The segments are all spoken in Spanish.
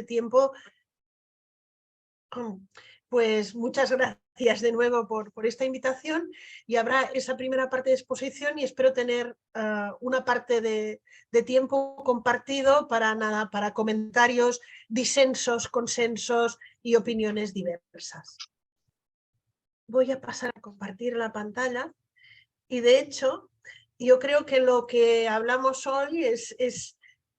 tiempo. Pues muchas gracias de nuevo por esta invitación, y habrá esa primera parte de exposición y espero tener una parte de tiempo compartido para comentarios, disensos, consensos y opiniones diversas. Voy a pasar a compartir la pantalla y de hecho yo creo que lo que hablamos hoy es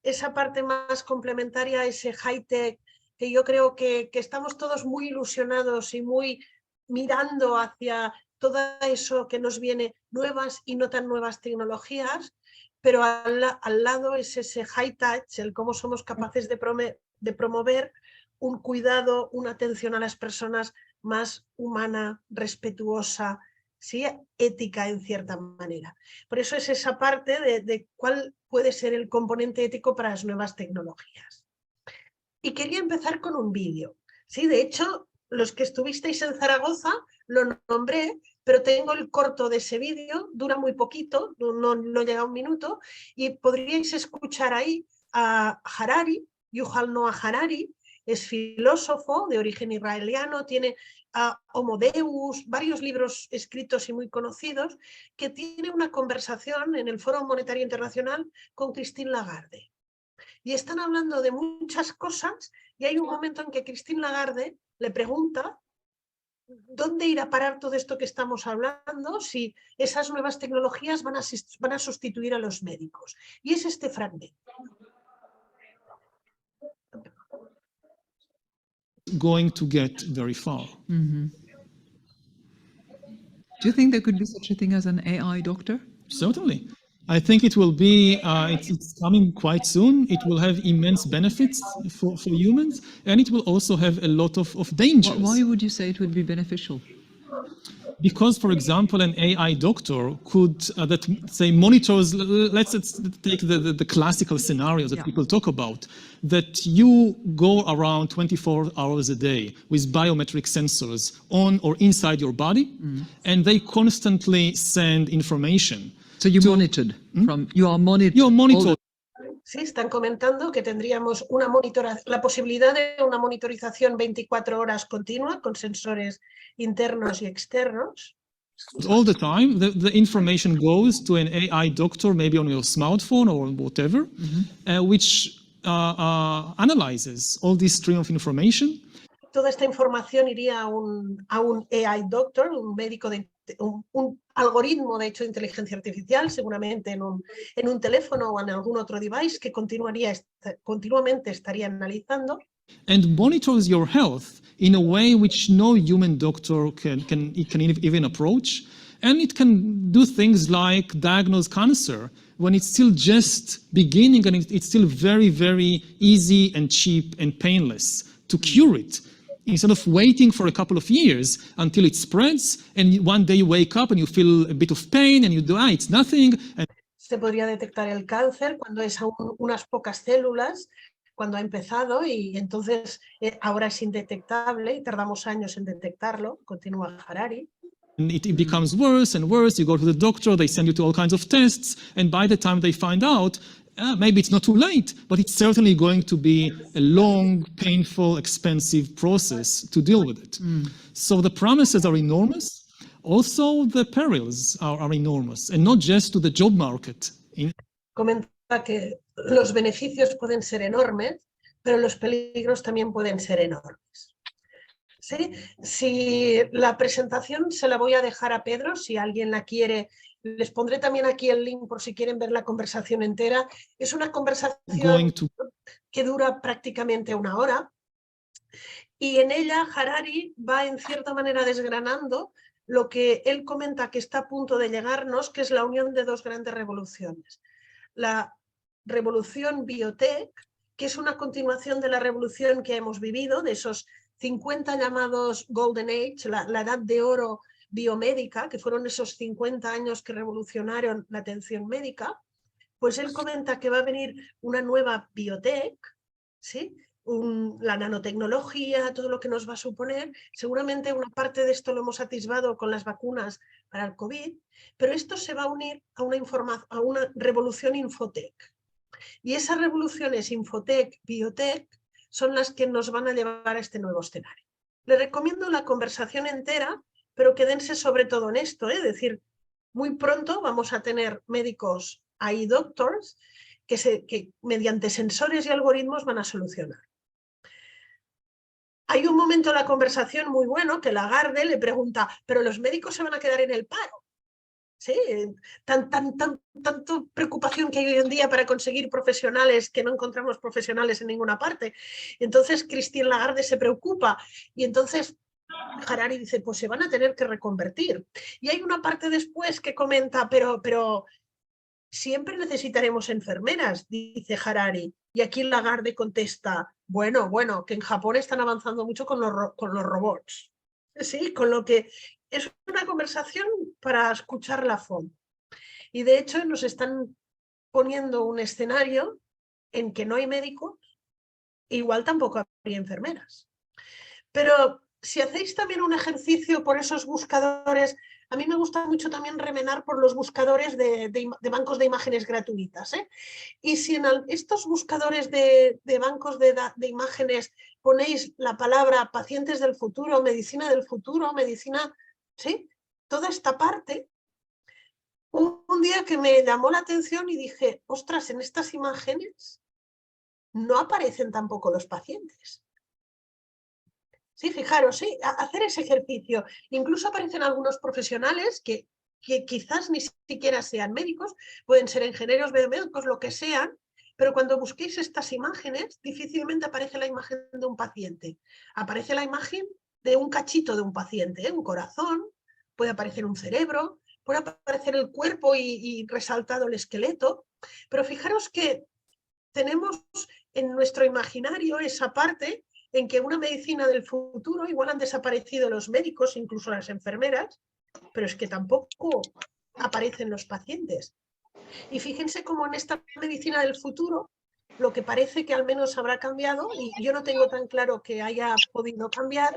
esa parte más complementaria, ese high-tech, que yo creo que estamos todos muy ilusionados y muy mirando hacia todo eso que nos viene, nuevas y no tan nuevas tecnologías, pero al lado es ese high-touch, el cómo somos capaces de promover un cuidado, una atención a las personas más humana, respetuosa, ¿sí? Ética en cierta manera. Por eso es esa parte de cuál puede ser el componente ético para las nuevas tecnologías. Y quería empezar con un vídeo. ¿Sí? De hecho, los que estuvisteis en Zaragoza lo nombré, pero tengo el corto de ese vídeo, dura muy poquito, no llega a un minuto, y podríais escuchar ahí a Harari, Yuval Noah Harari, es filósofo de origen israeliano, tiene a Homo Deus, varios libros escritos y muy conocidos, que tiene una conversación en el Foro Monetario Internacional con Christine Lagarde. Y están hablando de muchas cosas y hay un momento en que Christine Lagarde le pregunta dónde irá a parar todo esto que estamos hablando, si esas nuevas tecnologías van a sustituir a los médicos. Y es este fragmento. Going to get very far. Mm-hmm. Do you think there could be such a thing as an AI doctor? Certainly. I think it will be, it's coming quite soon. It will have immense benefits for humans, and it will also have a lot of dangers. Why would you say it would be beneficial? Because, for example, an AI doctor could, that say monitors, let's take the classical scenarios that people talk about, that you go around 24 hours a day with biometric sensors on or inside your body, and they constantly send information. So you monitored from, you are monitored. You're monitored. Sí, están comentando que tendríamos la posibilidad de una monitorización 24 horas continua con sensores internos y externos. All the time, the information goes to an AI doctor, maybe on your smartphone or whatever, which analyzes all this stream of information. Toda esta información iría a un AI doctor, un médico, un algoritmo de hecho de inteligencia artificial, seguramente en un teléfono o en algún otro device que continuamente estaría analizando. And monitors your health in a way which no human doctor can even approach. And it can do things like diagnose cancer when it's still just beginning and it's still very, very easy and cheap and painless to cure it. Instead of waiting for a couple of years until it spreads, and one day you wake up and you feel a bit of pain and you do, it's nothing. Se podría detectar el cáncer cuando es unas pocas células, cuando ha empezado, y entonces ahora es indetectable y tardamos años en detectarlo, continúa Harari. And it becomes worse and worse. You go to the doctor, they send you to all kinds of tests, and by the time they find out, maybe it's not too late, but it's certainly going to be a long, painful, expensive process to deal with it. So the promises are enormous. Also, the perils are enormous, and not just to the job market. Comenta que los beneficios pueden ser enormes, pero los peligros también pueden ser enormes. ¿Sí? Si la presentación se la voy a dejar a Pedro, si alguien la quiere, les pondré también aquí el link por si quieren ver la conversación entera. Es una conversación que dura prácticamente una hora y en ella Harari va en cierta manera desgranando lo que él comenta que está a punto de llegarnos, que es la unión de dos grandes revoluciones. La revolución biotech, que es una continuación de la revolución que hemos vivido, de esos 50 llamados Golden Age, la edad de oro biomédica, que fueron esos 50 años que revolucionaron la atención médica, pues él comenta que va a venir una nueva biotech, ¿sí? La nanotecnología, todo lo que nos va a suponer. Seguramente una parte de esto lo hemos atisbado con las vacunas para el COVID, pero esto se va a unir a una revolución infotech. Y esa revolución es infotech, biotech, son las que nos van a llevar a este nuevo escenario. Les recomiendo la conversación entera, pero quédense sobre todo en esto, es decir, muy pronto vamos a tener médicos eye doctors que mediante sensores y algoritmos van a solucionar. Hay un momento en la conversación muy bueno que Lagarde le pregunta, ¿pero los médicos se van a quedar en el paro? ¿Sí? Tanta preocupación que hay hoy en día para conseguir profesionales, que no encontramos profesionales en ninguna parte. Entonces Christine Lagarde se preocupa y entonces Harari dice, pues se van a tener que reconvertir. Y hay una parte después que comenta, pero siempre necesitaremos enfermeras, dice Harari. Y aquí Lagarde contesta, bueno, que en Japón están avanzando mucho con los robots. Sí, con lo que es una conversación para escucharla a fondo. Y de hecho nos están poniendo un escenario en que no hay médicos, igual tampoco habría enfermeras. Pero si hacéis también un ejercicio por esos buscadores, a mí me gusta mucho también remenar por los buscadores de bancos de imágenes gratuitas, ¿eh? Y si en estos buscadores de bancos de imágenes ponéis la palabra pacientes del futuro, medicina, ¿sí? Toda esta parte, un día que me llamó la atención y dije, ostras, en estas imágenes no aparecen tampoco los pacientes. Sí, fijaros, sí, hacer ese ejercicio. Incluso aparecen algunos profesionales que quizás ni siquiera sean médicos, pueden ser ingenieros biomédicos, lo que sean, pero cuando busquéis estas imágenes, difícilmente aparece la imagen de un paciente. Aparece la imagen de un cachito de un paciente, ¿eh? Un corazón, puede aparecer un cerebro, puede aparecer el cuerpo y resaltado el esqueleto, pero fijaros que tenemos en nuestro imaginario esa parte en que una medicina del futuro, igual han desaparecido los médicos, incluso las enfermeras, pero es que tampoco aparecen los pacientes. Y fíjense cómo en esta medicina del futuro, lo que parece que al menos habrá cambiado, y yo no tengo tan claro que haya podido cambiar.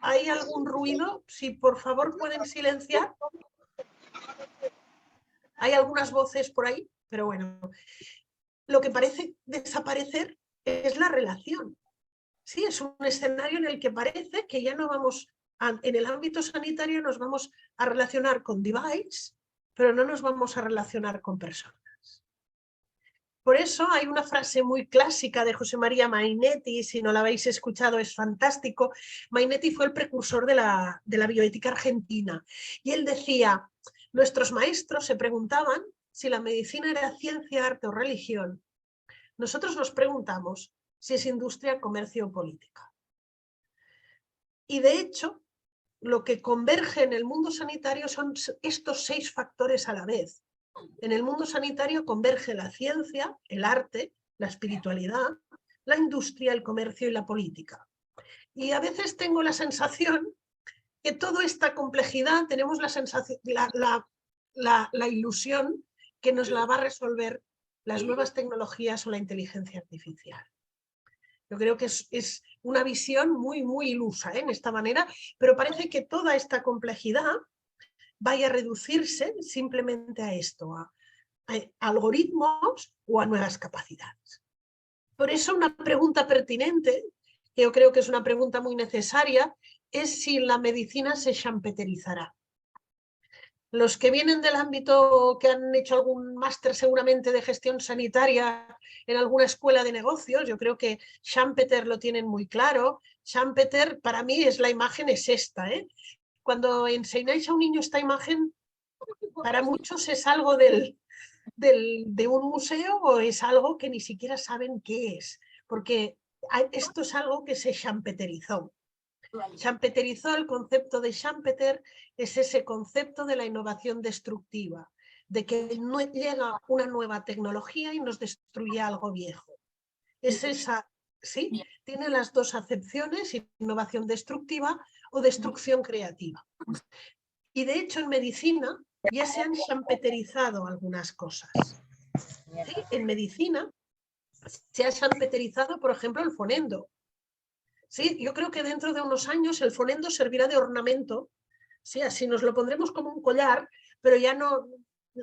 ¿Hay algún ruido? Si por favor pueden silenciar. Hay algunas voces por ahí, pero bueno. Lo que parece desaparecer es la relación. Sí, es un escenario en el que parece que ya no vamos, en el ámbito sanitario nos vamos a relacionar con device, pero no nos vamos a relacionar con personas. Por eso hay una frase muy clásica de José María Mainetti, si no la habéis escuchado es fantástico. Mainetti fue el precursor de la bioética argentina y él decía, nuestros maestros se preguntaban si la medicina era ciencia, arte o religión. Nosotros nos preguntamos si es industria, comercio o política. Y de hecho, lo que converge en el mundo sanitario son estos 6 factores a la vez. En el mundo sanitario converge la ciencia, el arte, la espiritualidad, la industria, el comercio y la política. Y a veces tengo la sensación que toda esta complejidad tenemos la sensación, la ilusión que nos la va a resolver las nuevas tecnologías o la inteligencia artificial. Yo creo que es una visión muy ilusa, ¿eh? En esta manera, pero parece que toda esta complejidad vaya a reducirse simplemente a esto, a algoritmos o a nuevas capacidades. Por eso una pregunta pertinente, que yo creo que es una pregunta muy necesaria, es si la medicina se champeterizará. Los que vienen del ámbito, que han hecho algún máster seguramente de gestión sanitaria en alguna escuela de negocios, yo creo que Schumpeter lo tienen muy claro. Schumpeter, para mí, la imagen es esta, ¿eh? Cuando enseñáis a un niño esta imagen, para muchos es algo de un museo o es algo que ni siquiera saben qué es, porque esto es algo que se schumpeterizó. Schumpeterizó, el concepto de Schumpeter es ese concepto de la innovación destructiva, de que no llega una nueva tecnología y nos destruye algo viejo. Es esa, ¿sí? Tiene las dos acepciones, innovación destructiva o destrucción creativa. Y de hecho en medicina ya se han schumpeterizado algunas cosas. ¿Sí? En medicina se ha schumpeterizado, por ejemplo, el fonendo. Sí, yo creo que dentro de unos años el fonendo servirá de ornamento, sí, así nos lo pondremos como un collar, pero ya no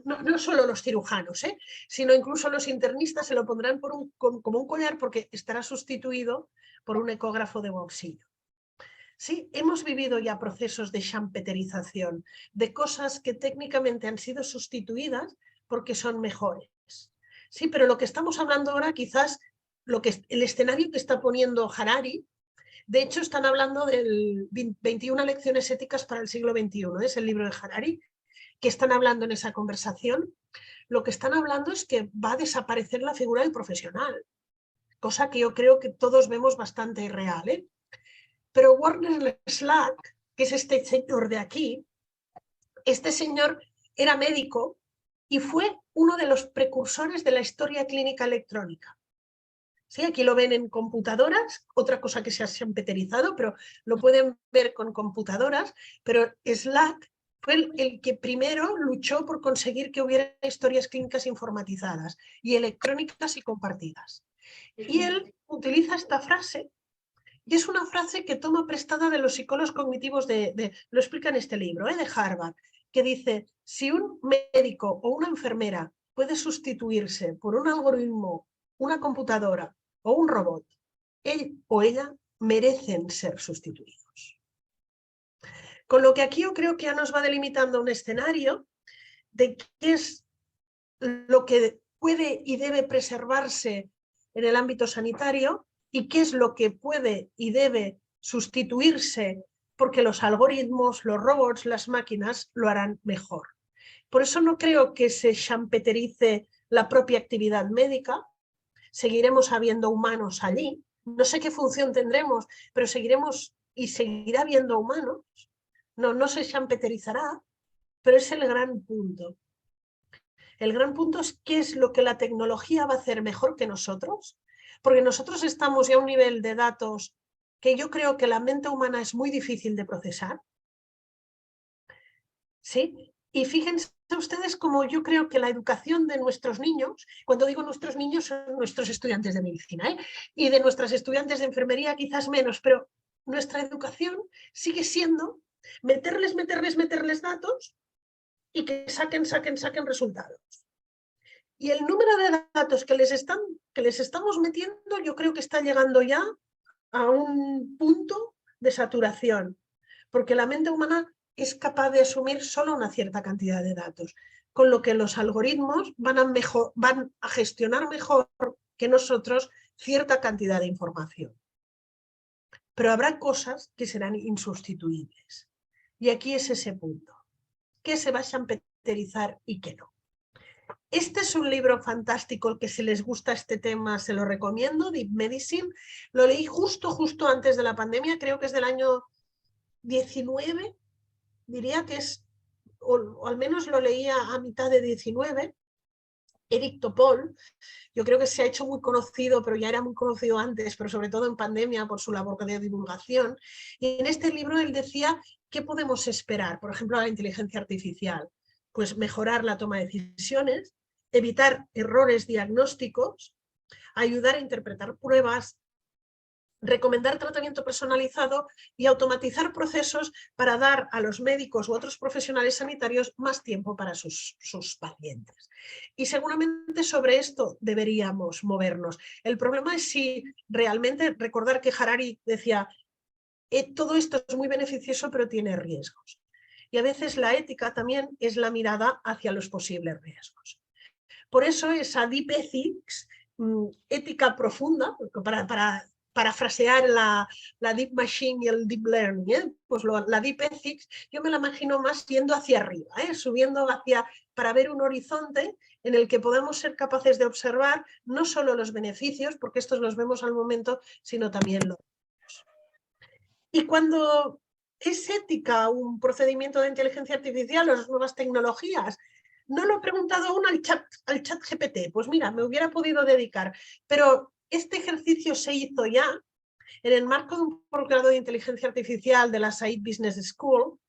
no solo los cirujanos, sino incluso los internistas se lo pondrán como un collar porque estará sustituido por un ecógrafo de bolsillo. Sí, hemos vivido ya procesos de champeterización, de cosas que técnicamente han sido sustituidas porque son mejores. Sí, pero lo que estamos hablando ahora, quizás el escenario que está poniendo Harari, de hecho están hablando del 21 lecciones éticas para el siglo XXI, es el libro de Harari, que están hablando en esa conversación. Lo que están hablando es que va a desaparecer la figura del profesional, cosa que yo creo que todos vemos bastante irreal, Pero Warner Slack, que es este señor de aquí, este señor era médico y fue uno de los precursores de la historia clínica electrónica. Sí, aquí lo ven en computadoras, otra cosa que se ha champeterizado, pero lo pueden ver con computadoras, pero Slack fue el que primero luchó por conseguir que hubiera historias clínicas informatizadas y electrónicas y compartidas. Y él utiliza esta frase, y es una frase que toma prestada de los psicólogos cognitivos lo explica en este libro, de Harvard, que dice, si un médico o una enfermera puede sustituirse por un algoritmo, una computadora o un robot, él o ella merecen ser sustituidos. Con lo que aquí yo creo que ya nos va delimitando un escenario de qué es lo que puede y debe preservarse en el ámbito sanitario y qué es lo que puede y debe sustituirse porque los algoritmos, los robots, las máquinas lo harán mejor. Por eso no creo que se champeterice la propia actividad médica, seguiremos habiendo humanos allí, no sé qué función tendremos, pero seguiremos y seguirá habiendo humanos, no se champeterizará, pero es el gran punto. El gran punto es qué es lo que la tecnología va a hacer mejor que nosotros, porque nosotros estamos ya a un nivel de datos que yo creo que la mente humana es muy difícil de procesar. ¿Sí? Y fíjense ustedes cómo yo creo que la educación de nuestros niños, cuando digo nuestros niños son nuestros estudiantes de medicina, y de nuestras estudiantes de enfermería quizás menos, pero nuestra educación sigue siendo meterles datos y que saquen resultados. Y el número de datos que les estamos metiendo, yo creo que está llegando ya a un punto de saturación, porque la mente humana es capaz de asumir solo una cierta cantidad de datos, con lo que los algoritmos van a gestionar mejor que nosotros cierta cantidad de información. Pero habrá cosas que serán insustituibles. Y aquí es ese punto. ¿Qué se va a champeterizar y qué no? Este es un libro fantástico, el que si les gusta este tema se lo recomiendo, Deep Medicine. Lo leí justo antes de la pandemia, creo que es del año 19, diría que es, o al menos lo leía a mitad de 19. Eric Topol, yo creo que se ha hecho muy conocido, pero ya era muy conocido antes, pero sobre todo en pandemia por su labor de divulgación. Y en este libro él decía, ¿qué podemos esperar? Por ejemplo, a la inteligencia artificial. Pues mejorar la toma de decisiones, evitar errores diagnósticos, ayudar a interpretar pruebas, recomendar tratamiento personalizado y automatizar procesos para dar a los médicos u otros profesionales sanitarios más tiempo para sus pacientes. Y seguramente sobre esto deberíamos movernos. El problema es si realmente, recordar que Harari decía, todo esto es muy beneficioso pero tiene riesgos. Y a veces la ética también es la mirada hacia los posibles riesgos. Por eso esa Deep Ethics, ética profunda, para parafrasear la Deep Machine y el Deep Learning, pues la Deep Ethics yo me la imagino más yendo hacia arriba, subiendo para ver un horizonte en el que podamos ser capaces de observar no solo los beneficios, porque estos los vemos al momento, sino también los riesgos. Y cuando es ética un procedimiento de inteligencia artificial o las nuevas tecnologías, no lo he preguntado aún al chat GPT, pues mira, me hubiera podido dedicar, pero este ejercicio se hizo ya en el marco de un posgrado de inteligencia artificial de la Saïd Business School.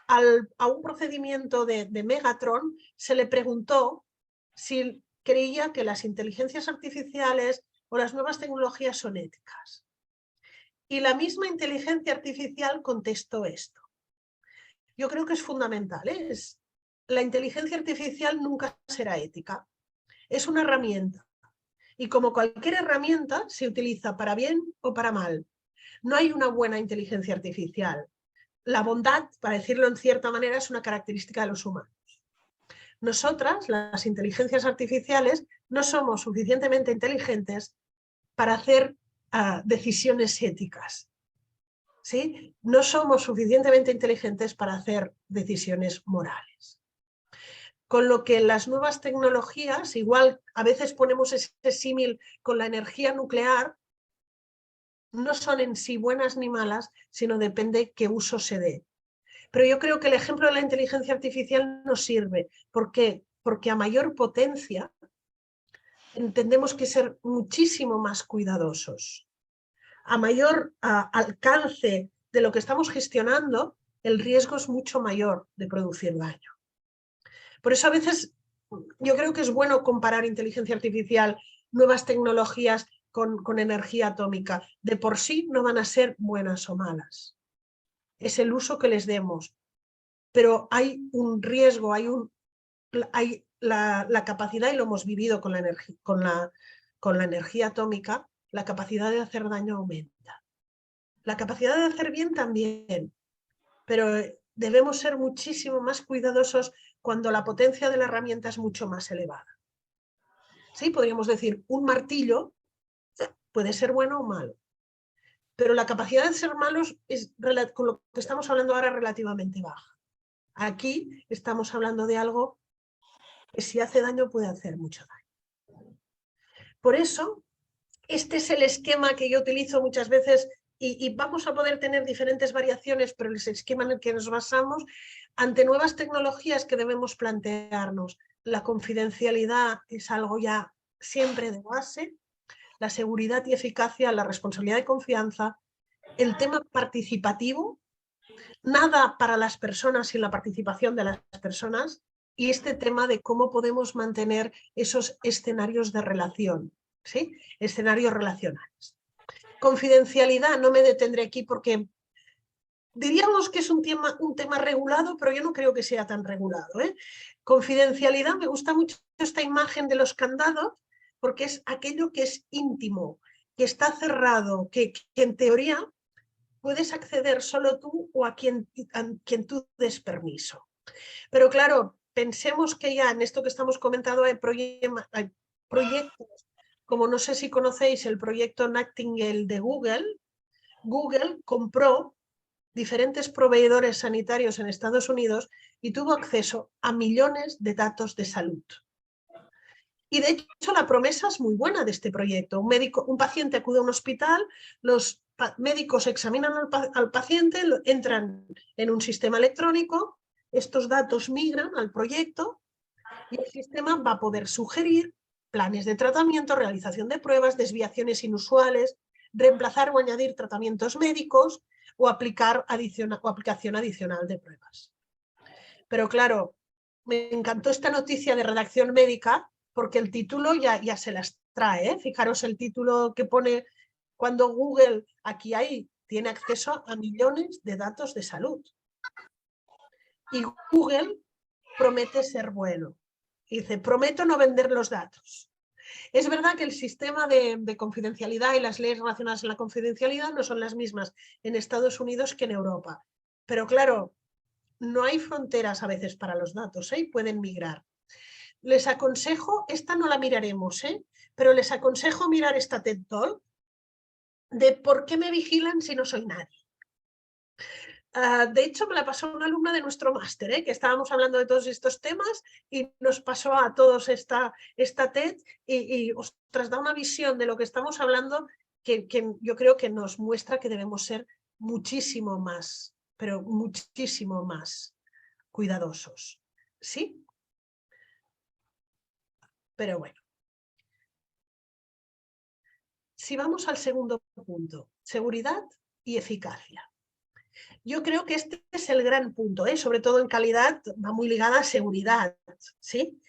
A un procedimiento de Megatron se le preguntó si creía que las inteligencias artificiales o las nuevas tecnologías son éticas. Y la misma inteligencia artificial contestó esto. Yo creo que es fundamental, la inteligencia artificial nunca será ética. Es una herramienta. Y como cualquier herramienta, se utiliza para bien o para mal. No hay una buena inteligencia artificial. La bondad, para decirlo en cierta manera, es una característica de los humanos. Nosotras, las inteligencias artificiales, no somos suficientemente inteligentes para hacer decisiones éticas. ¿Sí? No somos suficientemente inteligentes para hacer decisiones morales. Con lo que las nuevas tecnologías, igual a veces ponemos ese símil con la energía nuclear, no son en sí buenas ni malas, sino depende qué uso se dé. Pero yo creo que el ejemplo de la inteligencia artificial nos sirve. ¿Por qué? Porque a mayor potencia entendemos que ser muchísimo más cuidadosos. A mayor alcance de lo que estamos gestionando, el riesgo es mucho mayor de producir daño. Por eso a veces yo creo que es bueno comparar inteligencia artificial, nuevas tecnologías con energía atómica. De por sí no van a ser buenas o malas. Es el uso que les demos. Pero hay un riesgo, hay la capacidad, y lo hemos vivido con la energía atómica, la capacidad de hacer daño aumenta. La capacidad de hacer bien también, pero debemos ser muchísimo más cuidadosos cuando la potencia de la herramienta es mucho más elevada. Sí, podríamos decir, un martillo puede ser bueno o malo, pero la capacidad de ser malos es, con lo que estamos hablando ahora, relativamente baja. Aquí estamos hablando de algo que si hace daño puede hacer mucho daño. Por eso, este es el esquema que yo utilizo muchas veces y vamos a poder tener diferentes variaciones, pero el esquema en el que nos basamos ante nuevas tecnologías que debemos plantearnos. La confidencialidad es algo ya siempre de base, la seguridad y eficacia, la responsabilidad y confianza, el tema participativo, nada para las personas sin la participación de las personas, y este tema de cómo podemos mantener esos escenarios de relación, ¿sí? Escenarios relacionales. Confidencialidad, no me detendré aquí porque diríamos que es un tema regulado, pero yo no creo que sea tan regulado, ¿eh? Confidencialidad, me gusta mucho esta imagen de los candados, porque es aquello que es íntimo, que está cerrado, que en teoría puedes acceder solo tú o a quien tú des permiso. Pero claro, pensemos que ya en esto que estamos comentando hay proyectos, como no sé si conocéis el proyecto Nightingale de Google. Google compró diferentes proveedores sanitarios en Estados Unidos y tuvo acceso a millones de datos de salud. Y de hecho la promesa es muy buena de este proyecto. Un paciente acude a un hospital, los médicos examinan al paciente, entran en un sistema electrónico, estos datos migran al proyecto y el sistema va a poder sugerir planes de tratamiento, realización de pruebas, desviaciones inusuales, reemplazar o añadir tratamientos médicos o aplicación adicional de pruebas. Pero claro, me encantó esta noticia de redacción médica porque el título ya se las trae, ¿eh? Fijaros el título que pone cuando Google tiene acceso a millones de datos de salud. Y Google promete ser bueno. Dice, prometo no vender los datos. Es verdad que el sistema de confidencialidad y las leyes relacionadas a la confidencialidad no son las mismas en Estados Unidos que en Europa. Pero claro, no hay fronteras a veces para los datos, ¿eh? Y pueden migrar. Les aconsejo, esta no la miraremos, pero les aconsejo mirar esta TED Talk de por qué me vigilan si no soy nadie. De hecho, me la pasó una alumna de nuestro máster, que estábamos hablando de todos estos temas y nos pasó a todos esta TED y ostras, da una visión de lo que estamos hablando que yo creo que nos muestra que debemos ser muchísimo más, pero muchísimo más cuidadosos. ¿Sí? Pero bueno. Si vamos al segundo punto, seguridad y eficacia. Yo creo que este es el gran punto, sobre todo en calidad, va muy ligada a seguridad, ¿sí?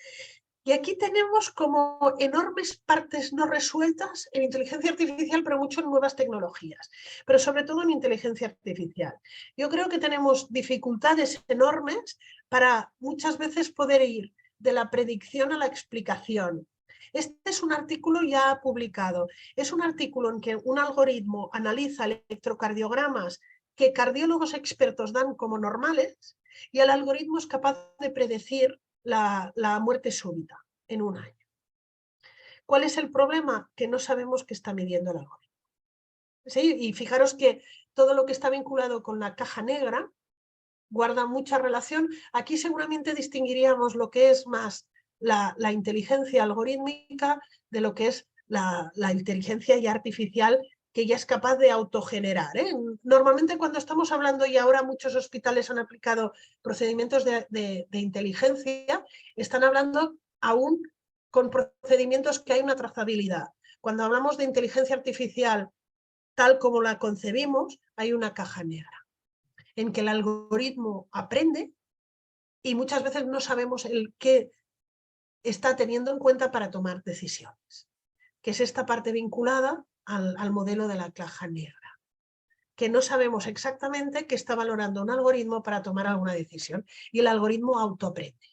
Y aquí tenemos como enormes partes no resueltas en inteligencia artificial, pero mucho en nuevas tecnologías, pero sobre todo en inteligencia artificial. Yo creo que tenemos dificultades enormes para muchas veces poder ir de la predicción a la explicación. Este es un artículo ya publicado. Es un artículo en que un algoritmo analiza electrocardiogramas que cardiólogos expertos dan como normales y el algoritmo es capaz de predecir la muerte súbita en un año. ¿Cuál es el problema? Que no sabemos qué está midiendo el algoritmo. ¿Sí? Y fijaros que todo lo que está vinculado con la caja negra guarda mucha relación. Aquí seguramente distinguiríamos lo que es más la inteligencia algorítmica de lo que es la inteligencia ya artificial, que ya es capaz de autogenerar. Normalmente cuando estamos hablando, y ahora muchos hospitales han aplicado procedimientos de inteligencia, están hablando aún con procedimientos que hay una trazabilidad. Cuando hablamos de inteligencia artificial tal como la concebimos, hay una caja negra en que el algoritmo aprende y muchas veces no sabemos el qué está teniendo en cuenta para tomar decisiones, que es esta parte vinculada al modelo de la caja negra, que no sabemos exactamente qué está valorando un algoritmo para tomar alguna decisión y el algoritmo autoaprende.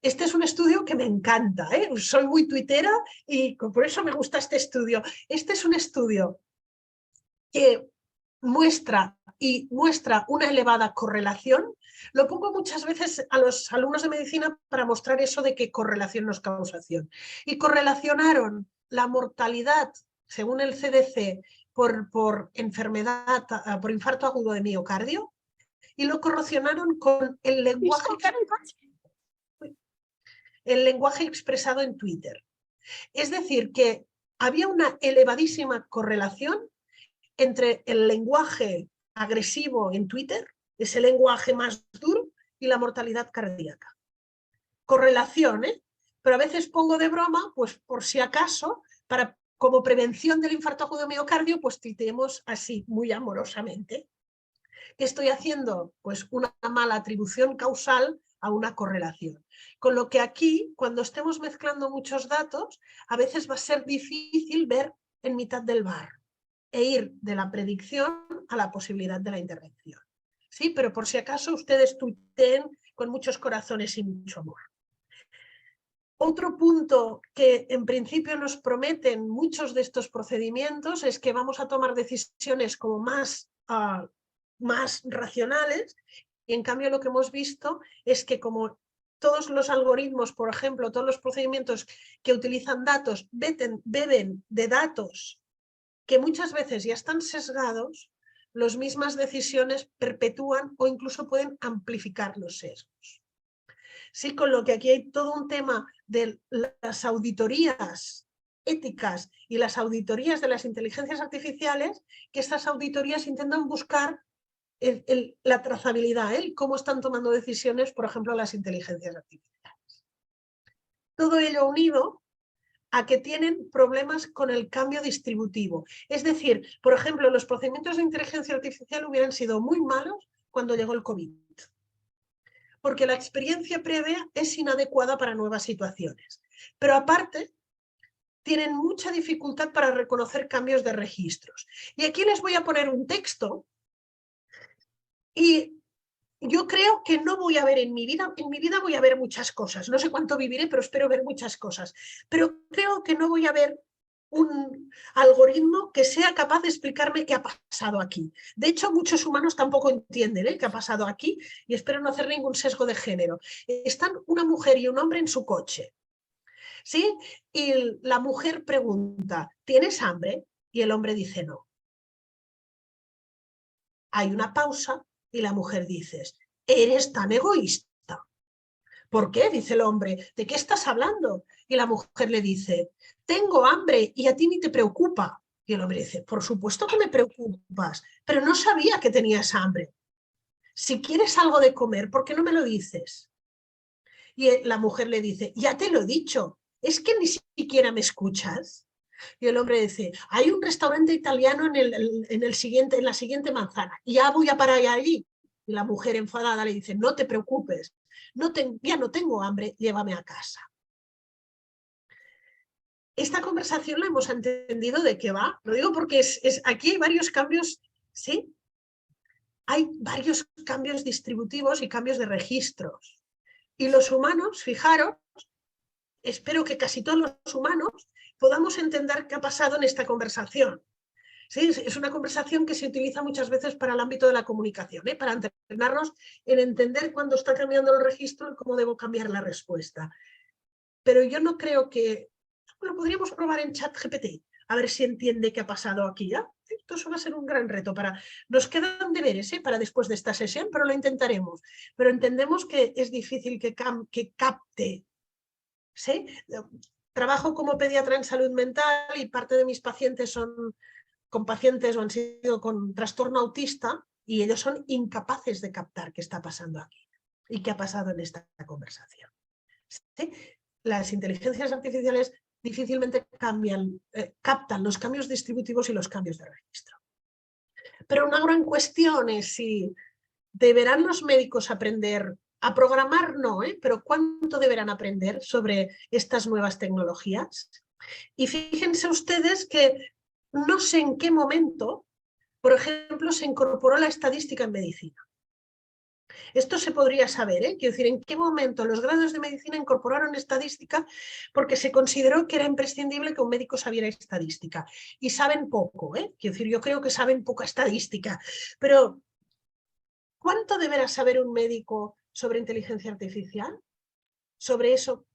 Este es un estudio que me encanta, soy muy tuitera y por eso me gusta este estudio. Este es un estudio que muestra una elevada correlación. Lo pongo muchas veces a los alumnos de medicina para mostrar eso de que correlación no es causación. Y correlacionaron la mortalidad, según el CDC, por enfermedad, por infarto agudo de miocardio, y lo correlacionaron con el lenguaje expresado en Twitter. Es decir, que había una elevadísima correlación entre el lenguaje agresivo en Twitter, ese lenguaje más duro, y la mortalidad cardíaca. Correlación, pero a veces pongo de broma, pues por si acaso, como prevención del infarto agudo de miocardio, pues tuiteemos así, muy amorosamente. ¿Qué estoy haciendo? Pues una mala atribución causal a una correlación. Con lo que aquí, cuando estemos mezclando muchos datos, a veces va a ser difícil ver en mitad del barro e ir de la predicción a la posibilidad de la intervención. Sí, pero por si acaso ustedes tuiteen con muchos corazones y mucho amor. Otro punto que en principio nos prometen muchos de estos procedimientos es que vamos a tomar decisiones como más racionales, y en cambio lo que hemos visto es que como todos los algoritmos, por ejemplo, todos los procedimientos que utilizan datos beben de datos que muchas veces ya están sesgados, las mismas decisiones perpetúan o incluso pueden amplificar los sesgos. Sí, con lo que aquí hay todo un tema de las auditorías éticas y las auditorías de las inteligencias artificiales, que estas auditorías intentan buscar la trazabilidad, cómo están tomando decisiones, por ejemplo, las inteligencias artificiales. Todo ello unido a que tienen problemas con el cambio distributivo. Es decir, por ejemplo, los procedimientos de inteligencia artificial hubieran sido muy malos cuando llegó el COVID, porque la experiencia previa es inadecuada para nuevas situaciones. Pero aparte, tienen mucha dificultad para reconocer cambios de registros. Y aquí les voy a poner un texto y yo creo que no voy a ver en mi vida voy a ver muchas cosas, no sé cuánto viviré, pero espero ver muchas cosas, pero creo que no voy a ver un algoritmo que sea capaz de explicarme qué ha pasado aquí. De hecho, muchos humanos tampoco entienden qué ha pasado aquí y espero no hacer ningún sesgo de género. Están una mujer y un hombre en su coche, ¿sí? Y la mujer pregunta, ¿tienes hambre? Y el hombre dice no. Hay una pausa y la mujer dice, eres tan egoísta. ¿Por qué? Dice el hombre, ¿de qué estás hablando? Y la mujer le dice, tengo hambre y a ti ni te preocupa. Y el hombre dice, por supuesto que me preocupas, pero no sabía que tenías hambre. Si quieres algo de comer, ¿por qué no me lo dices? Y la mujer le dice, ya te lo he dicho, es que ni siquiera me escuchas. Y el hombre dice, hay un restaurante italiano en la siguiente manzana, ya voy a parar allí. Y la mujer enfadada le dice, no te preocupes, ya no tengo hambre, llévame a casa. Esta conversación la hemos entendido de qué va. Lo digo porque aquí hay varios cambios, ¿sí? Hay varios cambios distributivos y cambios de registros. Y los humanos, fijaros, espero que casi todos los humanos podamos entender qué ha pasado en esta conversación. ¿Sí? Es una conversación que se utiliza muchas veces para el ámbito de la comunicación, para entrenarnos en entender cuándo está cambiando el registro y cómo debo cambiar la respuesta. Pero yo no creo que... Lo podríamos probar en ChatGPT, a ver si entiende qué ha pasado aquí. Esto va a ser un gran reto. Nos quedan deberes para después de esta sesión, pero lo intentaremos. Pero entendemos que es difícil que capte. ¿Sí? Trabajo como pediatra en salud mental y parte de mis pacientes son con pacientes o han sido con trastorno autista y ellos son incapaces de captar qué está pasando aquí y qué ha pasado en esta conversación. ¿Sí? Las inteligencias artificiales difícilmente captan los cambios distributivos y los cambios de registro. Pero una gran cuestión es si deberán los médicos aprender a programar, no, pero ¿cuánto deberán aprender sobre estas nuevas tecnologías? Y fíjense ustedes que no sé en qué momento, por ejemplo, se incorporó la estadística en medicina. Esto se podría saber, quiero decir, en qué momento los grados de medicina incorporaron estadística porque se consideró que era imprescindible que un médico sabiera estadística. Y saben poco, quiero decir, yo creo que saben poca estadística, pero ¿cuánto deberá saber un médico sobre inteligencia artificial? Sobre eso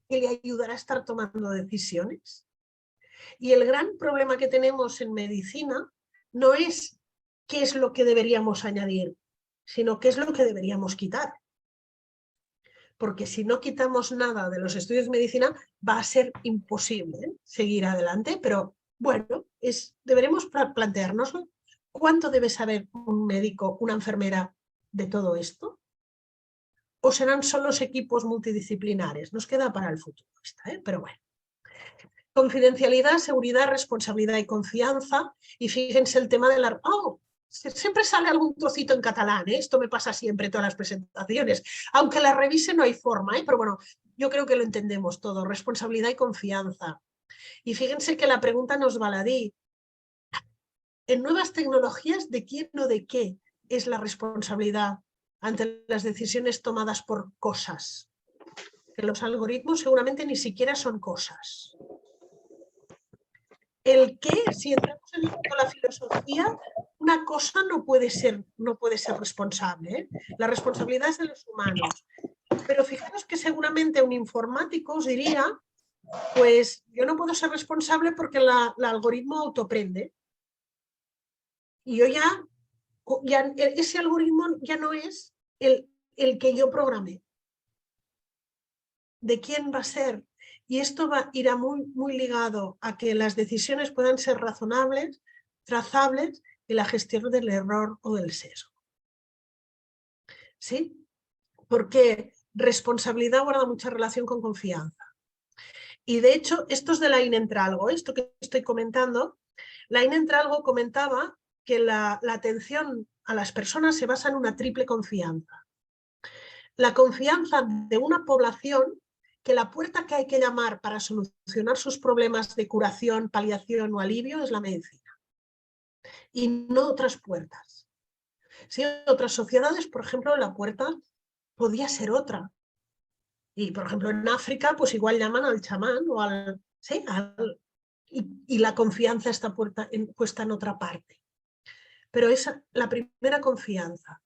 que le ayudará a estar tomando decisiones. Y el gran problema que tenemos en medicina no es qué es lo que deberíamos añadir, sino qué es lo que deberíamos quitar. Porque si no quitamos nada de los estudios de medicina, va a ser imposible seguir adelante, pero bueno, deberemos planteárnoslo. ¿Cuánto debe saber un médico, una enfermera de todo esto? ¿O serán solo los equipos multidisciplinares? Nos queda para el futuro pero bueno. Confidencialidad, seguridad, responsabilidad y confianza. Y fíjense el tema de la... siempre sale algún trocito en catalán, esto me pasa siempre en todas las presentaciones. Aunque la revise no hay forma, pero bueno, yo creo que lo entendemos todo. Responsabilidad y confianza. Y fíjense que la pregunta nos baladí. En nuevas tecnologías, ¿de quién o de qué es la responsabilidad ante las decisiones tomadas por cosas? Que los algoritmos seguramente ni siquiera son cosas. El qué, si entramos en la filosofía, una cosa no puede ser responsable. La responsabilidad es de los humanos. Pero fijaros que seguramente un informático os diría, pues yo no puedo ser responsable porque el algoritmo autoprende. Y yo ya ese algoritmo ya no es el que yo programé. ¿De quién va a ser? Y esto irá muy ligado a que las decisiones puedan ser razonables, trazables y la gestión del error o del sesgo. ¿Sí? Porque responsabilidad guarda mucha relación con confianza. Y de hecho, esto es de Lain Entralgo, esto que estoy comentando. Lain Entralgo comentaba que la atención a las personas se basa en una triple confianza. La confianza de una población que la puerta que hay que llamar para solucionar sus problemas de curación, paliación o alivio es la medicina. Y no otras puertas. Si otras sociedades, por ejemplo, la puerta podía ser otra. Y, por ejemplo, en África, pues igual llaman al chamán o y la confianza está puesta en otra parte. Pero esa la primera confianza.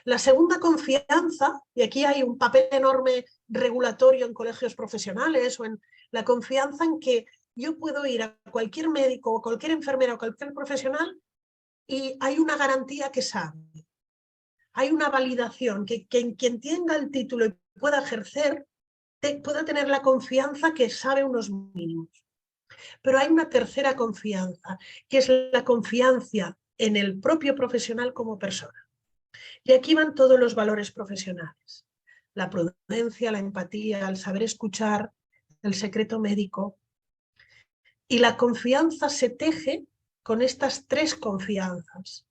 La segunda confianza, y aquí hay un papel enorme regulatorio en colegios profesionales o en la confianza en que yo puedo ir a cualquier médico o cualquier enfermera o cualquier profesional y hay una garantía que sabe. Hay una validación, que quien tenga el título y pueda ejercer, pueda tener la confianza que sabe unos mínimos. Pero hay una tercera confianza, que es la confianza en el propio profesional como persona. Y aquí van todos los valores profesionales. La prudencia, la empatía, el saber escuchar, el secreto médico. Y la confianza se teje con estas tres confianzas.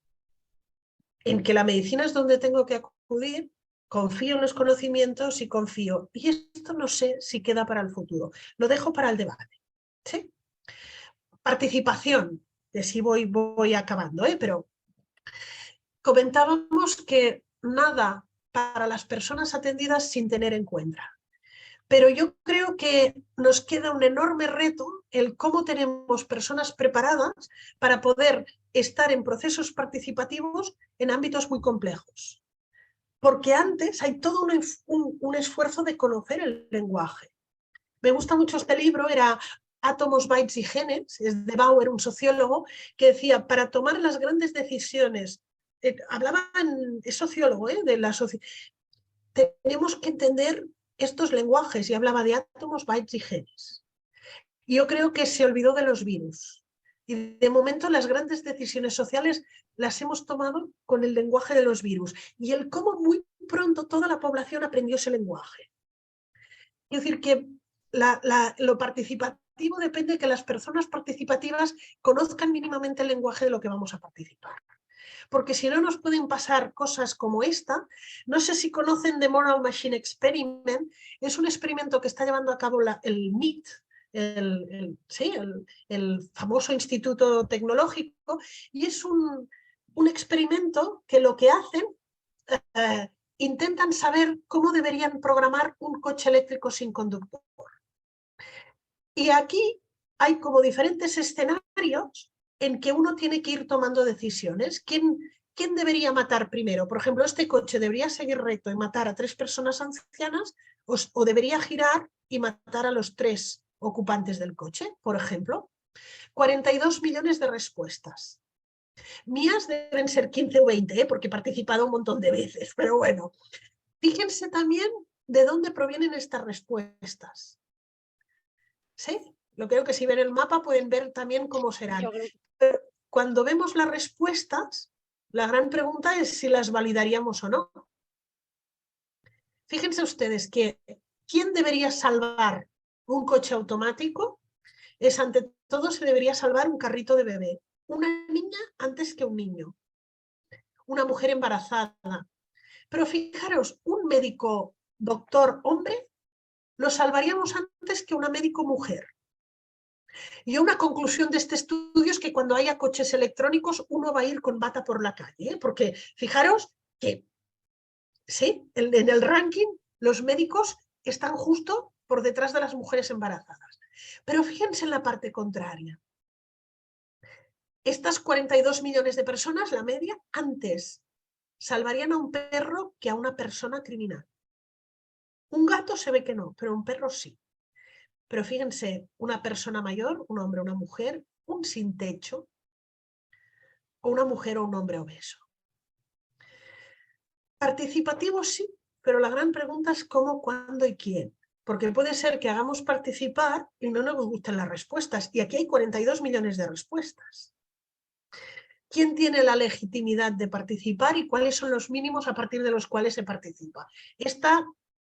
En que la medicina es donde tengo que acudir, confío en los conocimientos y confío. Y esto no sé si queda para el futuro. Lo dejo para el debate. ¿Sí? Participación. Y así voy acabando, pero comentábamos que nada para las personas atendidas sin tener en cuenta. Pero yo creo que nos queda un enorme reto el cómo tenemos personas preparadas para poder estar en procesos participativos en ámbitos muy complejos. Porque antes hay todo un esfuerzo de conocer el lenguaje. Me gusta mucho este libro, era Átomos, Bytes y Genes, es de Bauer, un sociólogo, que decía, para tomar las grandes decisiones, es sociólogo, de la sociedad, tenemos que entender estos lenguajes, y hablaba de átomos, bytes y genes. Y yo creo que se olvidó de los virus. Y de momento las grandes decisiones sociales las hemos tomado con el lenguaje de los virus. Y el cómo muy pronto toda la población aprendió ese lenguaje. Es decir, que lo participativo depende de que las personas participativas conozcan mínimamente el lenguaje de lo que vamos a participar. Porque si no nos pueden pasar cosas como esta. No sé si conocen The Moral Machine Experiment, es un experimento que está llevando a cabo el MIT, el famoso instituto tecnológico, y es un experimento que lo que hacen, intentan saber cómo deberían programar un coche eléctrico sin conductor. Y aquí hay como diferentes escenarios en que uno tiene que ir tomando decisiones. ¿Quién debería matar primero? Por ejemplo, este coche debería seguir recto y matar a 3 personas ancianas, o debería girar y matar a los 3 ocupantes del coche, por ejemplo. 42 millones de respuestas. Mías deben ser 15 o 20, porque he participado un montón de veces, pero bueno. Fíjense también de dónde provienen estas respuestas. ¿Sí? Lo creo que si ven el mapa pueden ver también cómo serán. Pero cuando vemos las respuestas, la gran pregunta es si las validaríamos o no. Fíjense ustedes que ¿quién debería salvar un coche automático? Es ante todo se debería salvar un carrito de bebé. Una niña antes que un niño. Una mujer embarazada. Pero fijaros, un médico doctor hombre lo salvaríamos antes que una médico mujer. Y una conclusión de este estudio es que cuando haya coches electrónicos uno va a ir con bata por la calle, porque fijaros que sí, en el ranking los médicos están justo por detrás de las mujeres embarazadas. Pero fíjense en la parte contraria. Estas 42 millones de personas, la media, antes salvarían a un perro que a una persona criminal. Un gato se ve que no, pero un perro sí. Pero fíjense, una persona mayor, un hombre o una mujer, un sin techo, o una mujer o un hombre obeso. Participativo sí, pero la gran pregunta es cómo, cuándo y quién. Porque puede ser que hagamos participar y no nos gusten las respuestas. Y aquí hay 42 millones de respuestas. ¿Quién tiene la legitimidad de participar y cuáles son los mínimos a partir de los cuales se participa? Esta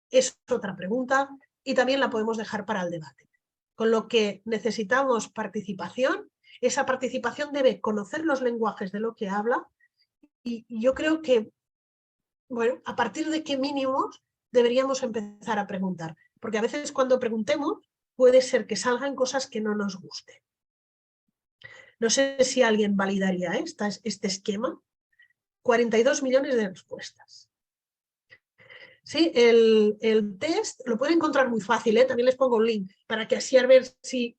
es otra pregunta y también la podemos dejar para el debate. Con lo que necesitamos participación. Esa participación debe conocer los lenguajes de lo que habla y yo creo que, bueno, a partir de qué mínimos deberíamos empezar a preguntar. Porque a veces cuando preguntemos puede ser que salgan cosas que no nos gusten. No sé si alguien validaría este esquema. 42 millones de respuestas. Sí, el test lo pueden encontrar muy fácil, también les pongo un link para que así a ver si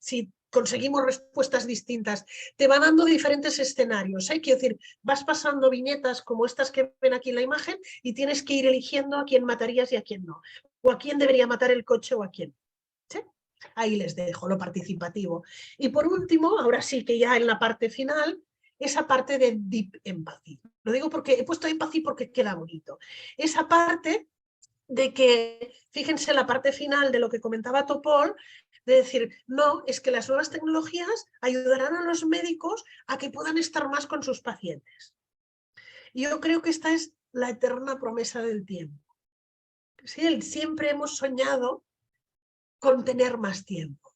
conseguimos respuestas distintas. Te va dando diferentes escenarios, quiero decir, vas pasando viñetas como estas que ven aquí en la imagen y tienes que ir eligiendo a quién matarías y a quién no, o a quién debería matar el coche o a quién. ¿Sí? Ahí les dejo lo participativo. Y por último, ahora sí que ya en la parte final, esa parte de deep empathy. Lo digo porque he puesto empathy porque queda bonito. Esa parte de que, fíjense la parte final de lo que comentaba Topol, de decir, no, es que las nuevas tecnologías ayudarán a los médicos a que puedan estar más con sus pacientes. Y yo creo que esta es la eterna promesa del tiempo. Sí, siempre hemos soñado con tener más tiempo.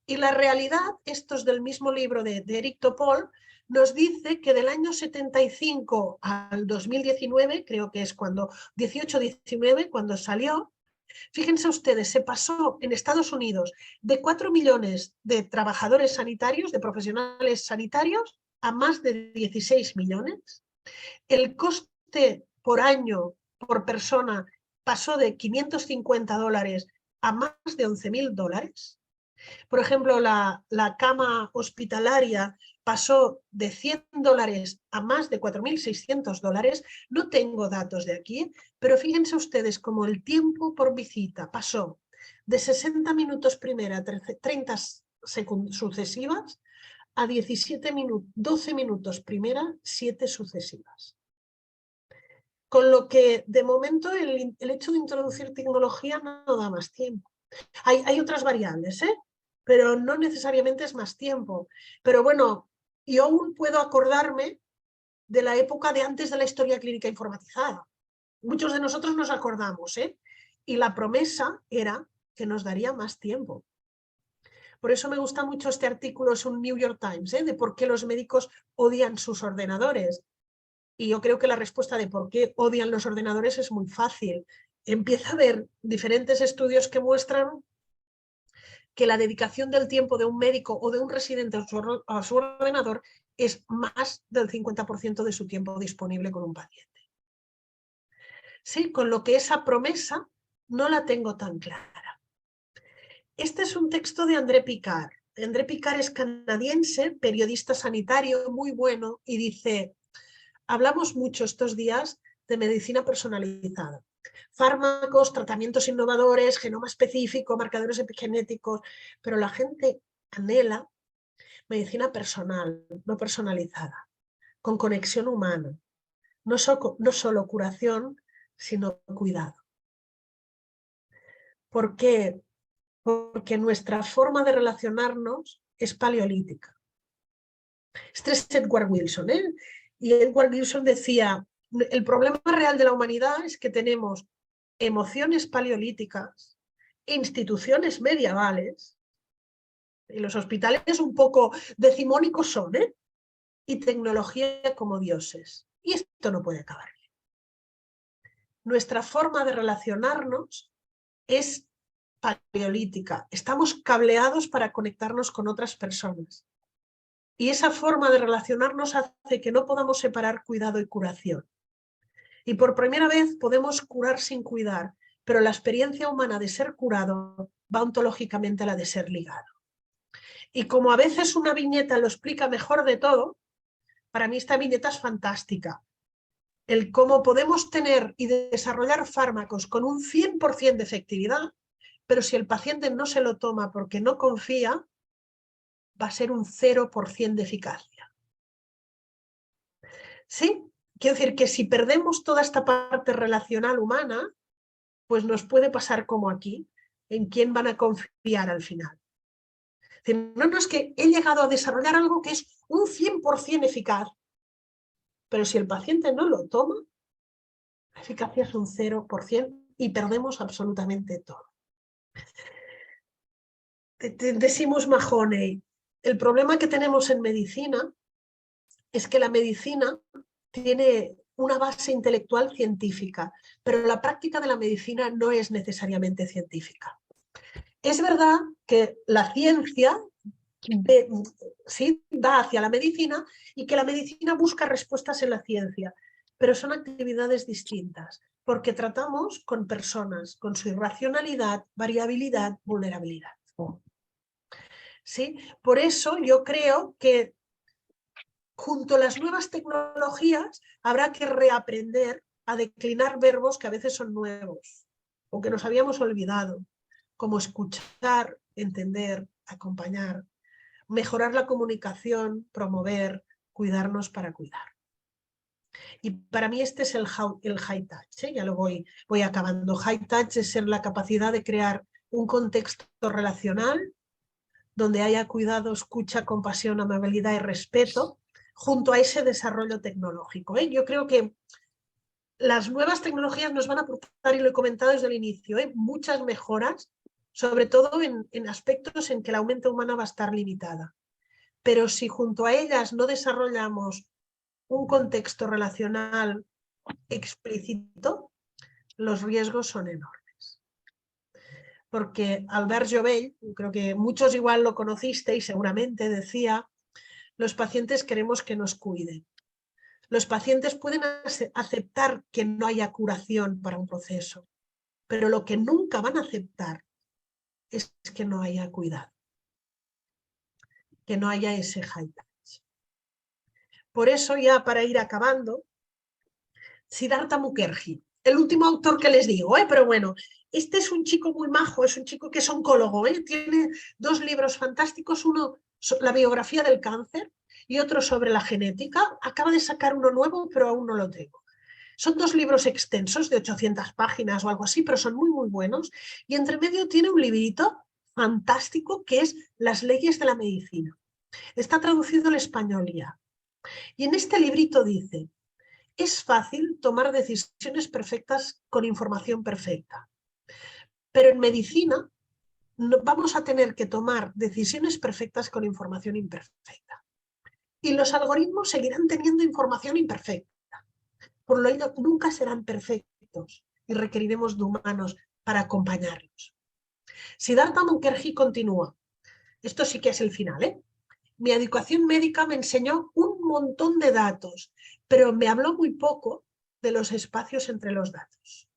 Y la realidad, esto es del mismo libro de Eric Topol, nos dice que del año 75 al 2019, creo que es cuando, 18-19, cuando salió, fíjense ustedes, se pasó en Estados Unidos de 4 millones de trabajadores sanitarios, de profesionales sanitarios, a más de 16 millones. El coste por año, por persona, pasó de $550 a más de $11.000. Por ejemplo, la cama hospitalaria pasó de $100 a más de $4.600. No tengo datos de aquí, pero fíjense ustedes cómo el tiempo por visita pasó de 60 minutos primera a 30 sucesivas a 12 minutos primera, 7 sucesivas. Con lo que, de momento, el hecho de introducir tecnología no da más tiempo. Hay otras variables, pero no necesariamente es más tiempo. Pero bueno, yo aún puedo acordarme de la época de antes de la historia clínica informatizada. Muchos de nosotros nos acordamos, y la promesa era que nos daría más tiempo. Por eso me gusta mucho este artículo, es un New York Times, de por qué los médicos odian sus ordenadores. Y yo creo que la respuesta de por qué odian los ordenadores es muy fácil. Empieza a haber diferentes estudios que muestran que la dedicación del tiempo de un médico o de un residente a su ordenador es más del 50% de su tiempo disponible con un paciente. Sí, con lo que esa promesa no la tengo tan clara. Este es un texto de André Picard. André Picard es canadiense, periodista sanitario muy bueno, y dice: hablamos mucho estos días de medicina personalizada. Fármacos, tratamientos innovadores, genoma específico, marcadores epigenéticos, pero la gente anhela medicina personal, no personalizada, con conexión humana, no solo curación, sino cuidado. ¿Por qué? Porque nuestra forma de relacionarnos es paleolítica. Este es Edward Wilson, y Edward Wilson decía: el problema real de la humanidad es que tenemos emociones paleolíticas, instituciones medievales, y los hospitales un poco decimónicos son, y tecnología como dioses. Y esto no puede acabar bien. Nuestra forma de relacionarnos es paleolítica. Estamos cableados para conectarnos con otras personas. Y esa forma de relacionarnos hace que no podamos separar cuidado y curación. Y por primera vez podemos curar sin cuidar, pero la experiencia humana de ser curado va ontológicamente a la de ser ligado. Y como a veces una viñeta lo explica mejor de todo, para mí esta viñeta es fantástica. El cómo podemos tener y desarrollar fármacos con un 100% de efectividad, pero si el paciente no se lo toma porque no confía, va a ser un 0% de eficacia. ¿Sí? Quiero decir que si perdemos toda esta parte relacional humana, pues nos puede pasar como aquí, en quién van a confiar al final. No, es que he llegado a desarrollar algo que es un 100% eficaz, pero si el paciente no lo toma, la eficacia es un 0% y perdemos absolutamente todo. Decimos Mahoney, el problema que tenemos en medicina es que la medicina tiene una base intelectual científica, pero la práctica de la medicina no es necesariamente científica. Es verdad que la ciencia va hacia la medicina y que la medicina busca respuestas en la ciencia, pero son actividades distintas, porque tratamos con personas, con su irracionalidad, variabilidad, vulnerabilidad. ¿Sí? Por eso yo creo que junto a las nuevas tecnologías habrá que reaprender a declinar verbos que a veces son nuevos o que nos habíamos olvidado, como escuchar, entender, acompañar, mejorar la comunicación, promover, cuidarnos para cuidar. Y para mí este es el high touch, ya lo voy acabando. High touch es la capacidad de crear un contexto relacional donde haya cuidado, escucha, compasión, amabilidad y respeto, junto a ese desarrollo tecnológico. Yo creo que las nuevas tecnologías nos van a aportar, y lo he comentado desde el inicio, muchas mejoras sobre todo en aspectos en que la mente humana va a estar limitada. Pero si junto a ellas no desarrollamos un contexto relacional explícito, los riesgos son enormes. Porque Albert Jovell, creo que muchos igual lo conocisteis seguramente, decía: los pacientes queremos que nos cuiden. Los pacientes pueden aceptar que no haya curación para un proceso, pero lo que nunca van a aceptar es que no haya cuidado, que no haya ese high touch. Por eso, ya para ir acabando, Siddhartha Mukherjee, el último autor que les digo, pero bueno, este es un chico muy majo, es un chico que es oncólogo, tiene 2 libros fantásticos, uno la biografía del cáncer y otro sobre la genética. Acaba de sacar uno nuevo, pero aún no lo tengo. Son 2 libros extensos de 800 páginas o algo así, pero son muy, muy buenos. Y entre medio tiene un librito fantástico que es Las leyes de la medicina. Está traducido al español ya. Y en este librito dice: es fácil tomar decisiones perfectas con información perfecta, pero en medicina vamos a tener que tomar decisiones perfectas con información imperfecta. Y los algoritmos seguirán teniendo información imperfecta. Por lo tanto, nunca serán perfectos y requeriremos de humanos para acompañarlos. Siddhartha Mukherjee continúa. Esto sí que es el final, Mi educación médica me enseñó un montón de datos, pero me habló muy poco de los espacios entre los datos.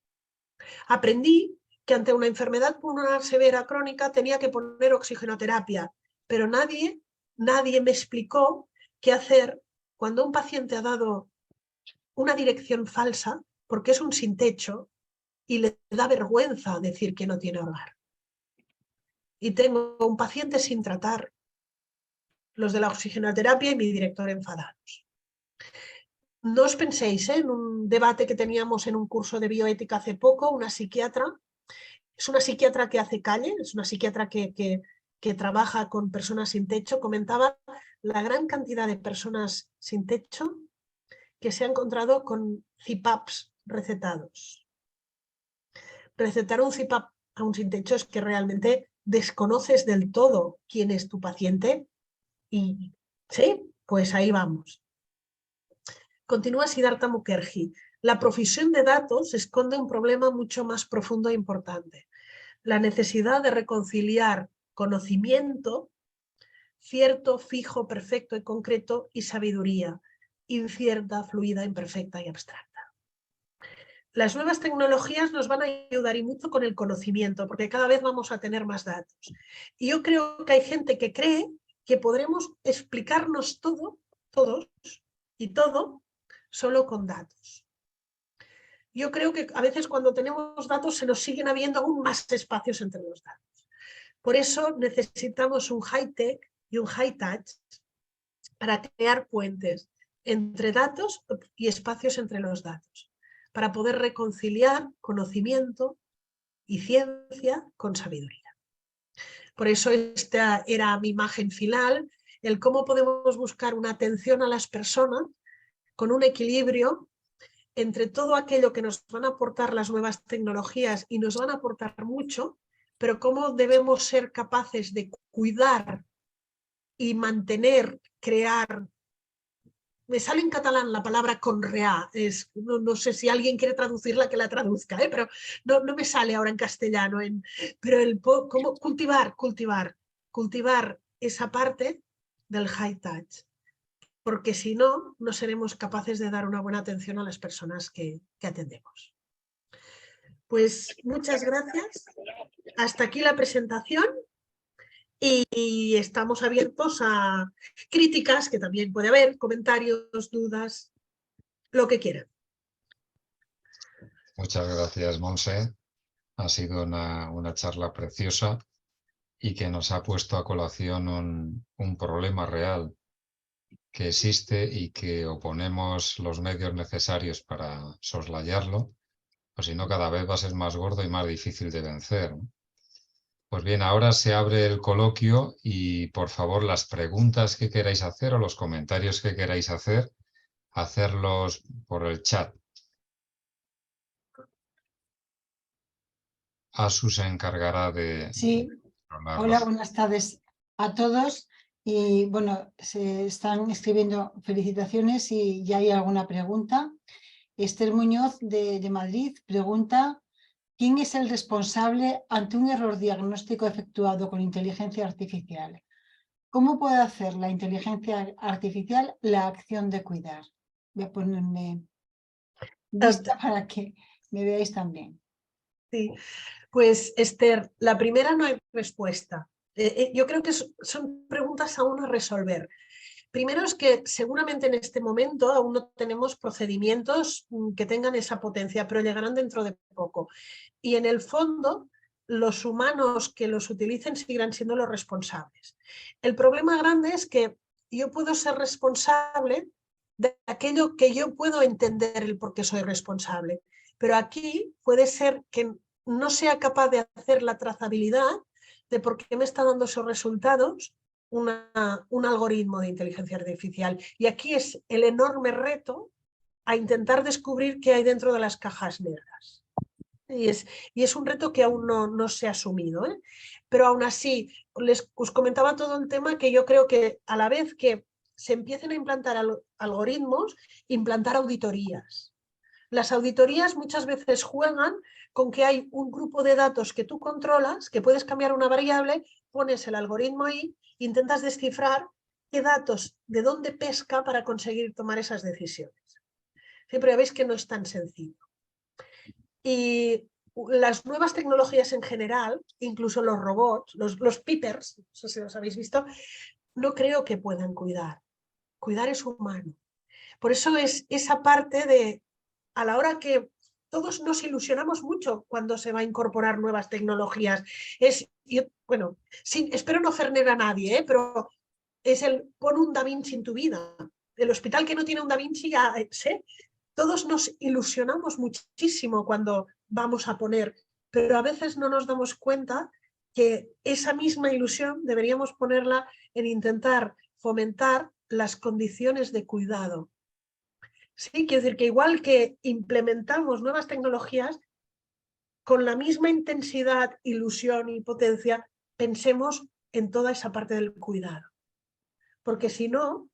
Aprendí que ante una enfermedad pulmonar severa crónica tenía que poner oxigenoterapia, pero nadie me explicó qué hacer cuando un paciente ha dado una dirección falsa porque es un sin techo y le da vergüenza decir que no tiene hogar. Y tengo un paciente sin tratar, los de la oxigenoterapia y mi director enfadados. No os penséis, en un debate que teníamos en un curso de bioética hace poco, una psiquiatra, es una psiquiatra que hace calle, es una psiquiatra que trabaja con personas sin techo, comentaba la gran cantidad de personas sin techo que se ha encontrado con CPAPs recetados. Recetar un CPAP a un sin techo es que realmente desconoces del todo quién es tu paciente y sí, pues ahí vamos. Continúa Siddhartha Mukherjee. La provisión de datos esconde un problema mucho más profundo e importante: la necesidad de reconciliar conocimiento, cierto, fijo, perfecto y concreto, y sabiduría, incierta, fluida, imperfecta y abstracta. Las nuevas tecnologías nos van a ayudar y mucho con el conocimiento, porque cada vez vamos a tener más datos. Y yo creo que hay gente que cree que podremos explicarnos todo, todos y todo, solo con datos. Yo creo que a veces cuando tenemos datos se nos siguen habiendo aún más espacios entre los datos. Por eso necesitamos un high-tech y un high-touch para crear puentes entre datos y espacios entre los datos, para poder reconciliar conocimiento y ciencia con sabiduría. Por eso esta era mi imagen final, el cómo podemos buscar una atención a las personas con un equilibrio entre todo aquello que nos van a aportar las nuevas tecnologías y nos van a aportar mucho, pero cómo debemos ser capaces de cuidar y mantener, crear. Me sale en catalán la palabra conrear, no sé si alguien quiere traducirla, que la traduzca, pero no me sale ahora en castellano, pero cómo cultivar esa parte del high touch, porque si no, no seremos capaces de dar una buena atención a las personas que atendemos. Pues muchas gracias. Hasta aquí la presentación y estamos abiertos a críticas, que también puede haber, comentarios, dudas, lo que quieran. Muchas gracias, Monse. Ha sido una charla preciosa y que nos ha puesto a colación un problema real que existe y que oponemos los medios necesarios para soslayarlo, o si no cada vez va a ser más gordo y más difícil de vencer, ¿no? Pues bien, ahora se abre el coloquio y por favor las preguntas que queráis hacer o los comentarios que queráis hacer, hacerlos por el chat. Asu se encargará de Sí, controlarlo. hola, buenas tardes a todos. Y bueno, se están escribiendo felicitaciones y ya hay alguna pregunta. Esther Muñoz de Madrid pregunta: ¿quién es el responsable ante un error diagnóstico efectuado con inteligencia artificial? ¿Cómo puede hacer la inteligencia artificial la acción de cuidar? Voy a ponerme vista para que me veáis también. Sí, pues Esther, la primera no hay respuesta. Yo creo que son preguntas aún a resolver. Primero es que seguramente en este momento aún no tenemos procedimientos que tengan esa potencia, pero llegarán dentro de poco. Y en el fondo, los humanos que los utilicen seguirán siendo los responsables. El problema grande es que yo puedo ser responsable de aquello que yo puedo entender el por qué soy responsable. Pero aquí puede ser que no sea capaz de hacer la trazabilidad de por qué me está dando esos resultados un algoritmo de inteligencia artificial. Y aquí es el enorme reto a intentar descubrir qué hay dentro de las cajas negras. Y es un reto que aún no se ha asumido, ¿eh? Pero aún así, os comentaba todo el tema que yo creo que a la vez que se empiecen a implantar algoritmos, implantar auditorías. Las auditorías muchas veces juegan con que hay un grupo de datos que tú controlas, que puedes cambiar una variable, pones el algoritmo ahí, intentas descifrar qué datos, de dónde pesca para conseguir tomar esas decisiones. Siempre veis que no es tan sencillo. Y las nuevas tecnologías en general, incluso los robots, los pippers, no sé si los habéis visto, no creo que puedan cuidar. Cuidar es humano. Por eso es esa parte de, a la hora que todos nos ilusionamos mucho cuando se va a incorporar nuevas tecnologías. Bueno, espero no ofender a nadie, pero es pon un Da Vinci en tu vida. El hospital que no tiene un Da Vinci, ya sé, todos nos ilusionamos muchísimo cuando vamos a poner, pero a veces no nos damos cuenta que esa misma ilusión deberíamos ponerla en intentar fomentar las condiciones de cuidado. Sí, quiero decir que igual que implementamos nuevas tecnologías, con la misma intensidad, ilusión y potencia, pensemos en toda esa parte del cuidado. Porque si no,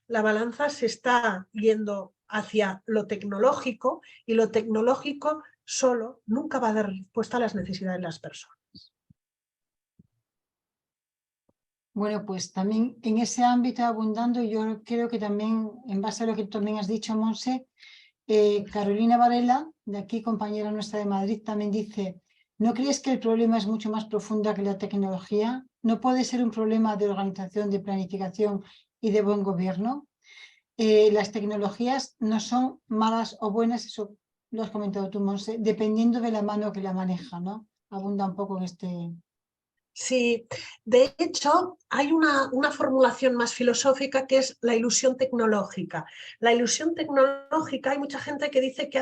la balanza se está yendo hacia lo tecnológico y lo tecnológico solo nunca va a dar respuesta a las necesidades de las personas. Bueno, pues también en ese ámbito abundando, yo creo que también, en base a lo que también has dicho, Monse, Carolina Varela, de aquí, compañera nuestra de Madrid, también dice: ¿no crees que el problema es mucho más profundo que la tecnología? ¿No puede ser un problema de organización, de planificación y de buen gobierno? Las tecnologías no son malas o buenas, eso lo has comentado tú, Monse, dependiendo de la mano que la maneja, ¿no? Abunda un poco en este... Sí, de hecho hay una formulación más filosófica que es la ilusión tecnológica. La ilusión tecnológica, hay mucha gente que dice que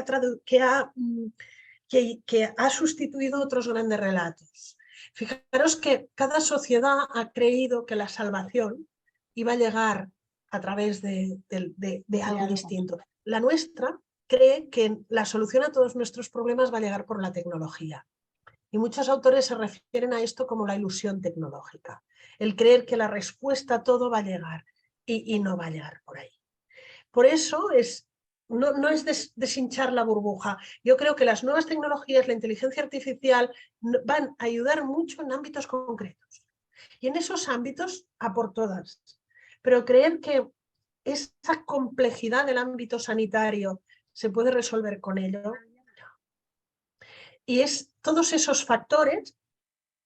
ha sustituido otros grandes relatos. Fijaros que cada sociedad ha creído que la salvación iba a llegar a través de algo distinto. La nuestra cree que la solución a todos nuestros problemas va a llegar por la tecnología. Y muchos autores se refieren a esto como la ilusión tecnológica, el creer que la respuesta a todo va a llegar y no va a llegar por ahí. Por eso no es deshinchar la burbuja. Yo creo que las nuevas tecnologías, la inteligencia artificial, van a ayudar mucho en ámbitos concretos. Y en esos ámbitos, a por todas. Pero creer que esa complejidad del ámbito sanitario se puede resolver con ello. Y es todos esos factores,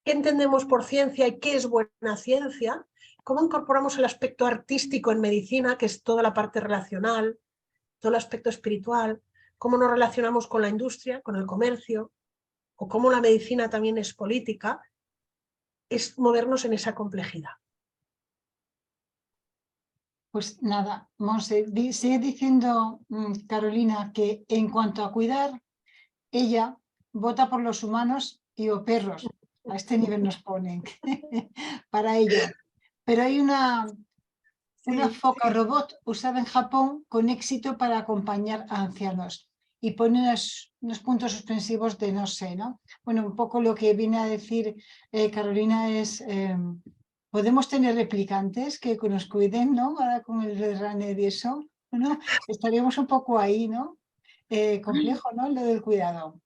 qué entendemos por ciencia y qué es buena ciencia, cómo incorporamos el aspecto artístico en medicina, que es toda la parte relacional, todo el aspecto espiritual, cómo nos relacionamos con la industria, con el comercio, o cómo la medicina también es política, es movernos en esa complejidad. Pues nada, Monse, sigue diciendo Carolina que en cuanto a cuidar, ella vota por los humanos y o perros. A este nivel nos ponen para ello. Pero hay una foca robot usada en Japón con éxito para acompañar a ancianos. y pone unos puntos suspensivos de no sé, ¿no? Bueno, un poco lo que viene a decir Carolina es, ¿podemos tener replicantes que nos cuiden, ¿no? Ahora con el Red Runner y eso, ¿no? Estaríamos un poco ahí, ¿no? Complejo, ¿no? Lo del cuidado.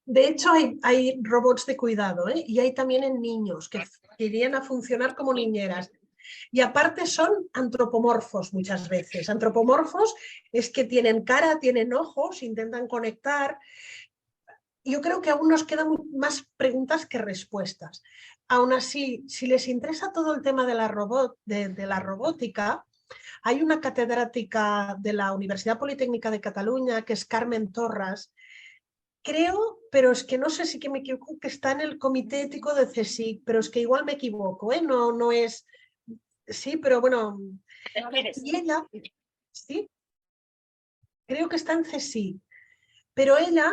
De hecho, hay robots de cuidado, ¿eh? Y hay también en niños que irían a funcionar como niñeras. Y aparte son antropomorfos muchas veces. Antropomorfos es que tienen cara, tienen ojos, intentan conectar. Yo creo que aún nos quedan más preguntas que respuestas. Aún así, si les interesa todo el tema de la robótica, hay una catedrática de la Universidad Politécnica de Cataluña, que es Carmen Torras, creo, pero es que no sé si que me equivoco, que está en el comité ético de CSIC, pero es que igual me equivoco, ¿eh? No es... Sí, pero bueno... Y ella, sí, creo que está en CSIC, pero ella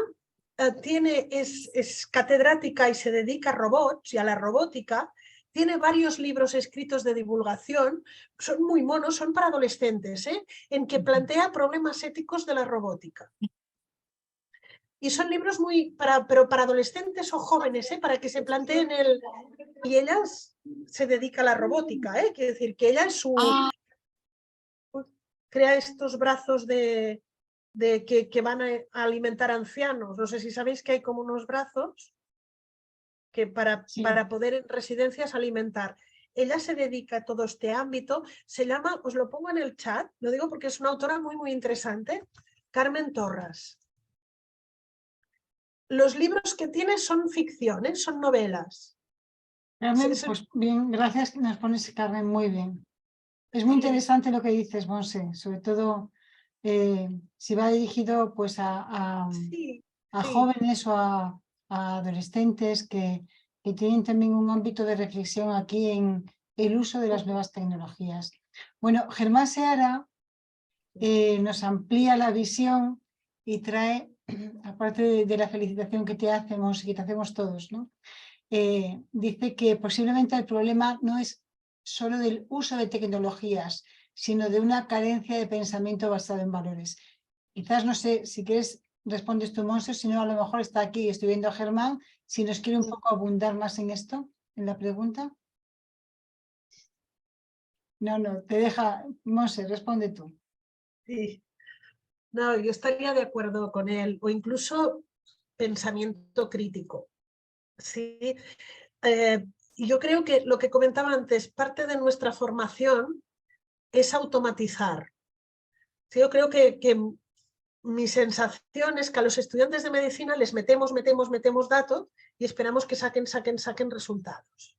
es catedrática y se dedica a robots y a la robótica. Tiene varios libros escritos de divulgación, son muy monos, son para adolescentes, en que plantea problemas éticos de la robótica. Y son libros pero para adolescentes o jóvenes, para que se planteen el... Y ella se dedica a la robótica, quiere decir que ella crea estos brazos que van a alimentar ancianos. No sé si sabéis que hay como unos brazos que para poder en residencias alimentar. Ella se dedica a todo este ámbito, se llama, os lo pongo en el chat, lo digo porque es una autora muy interesante, Carmen Torras. Los libros que tiene son ficciones, son novelas. Carmen, pues bien, gracias, nos pones, Carmen, muy bien. Es muy interesante lo que dices, Monse, sobre todo si va dirigido pues a jóvenes o a adolescentes que tienen también un ámbito de reflexión aquí en el uso de las nuevas tecnologías. Bueno, Germán Seara nos amplía la visión y trae, aparte de la felicitación que te hacemos y que te hacemos todos, ¿no? Dice que posiblemente el problema no es solo del uso de tecnologías, sino de una carencia de pensamiento basado en valores. Quizás, no sé, si quieres respondes tú, Monse, si no, a lo mejor está aquí, estoy viendo a Germán, si nos quiere un poco abundar más en esto, en la pregunta. No, te deja, Monse, responde tú. Sí, no, yo estaría de acuerdo con él, o incluso pensamiento crítico. Sí, yo creo que lo que comentaba antes, parte de nuestra formación es automatizar. Sí, yo creo que mi sensación es que a los estudiantes de medicina les metemos datos y esperamos que saquen resultados.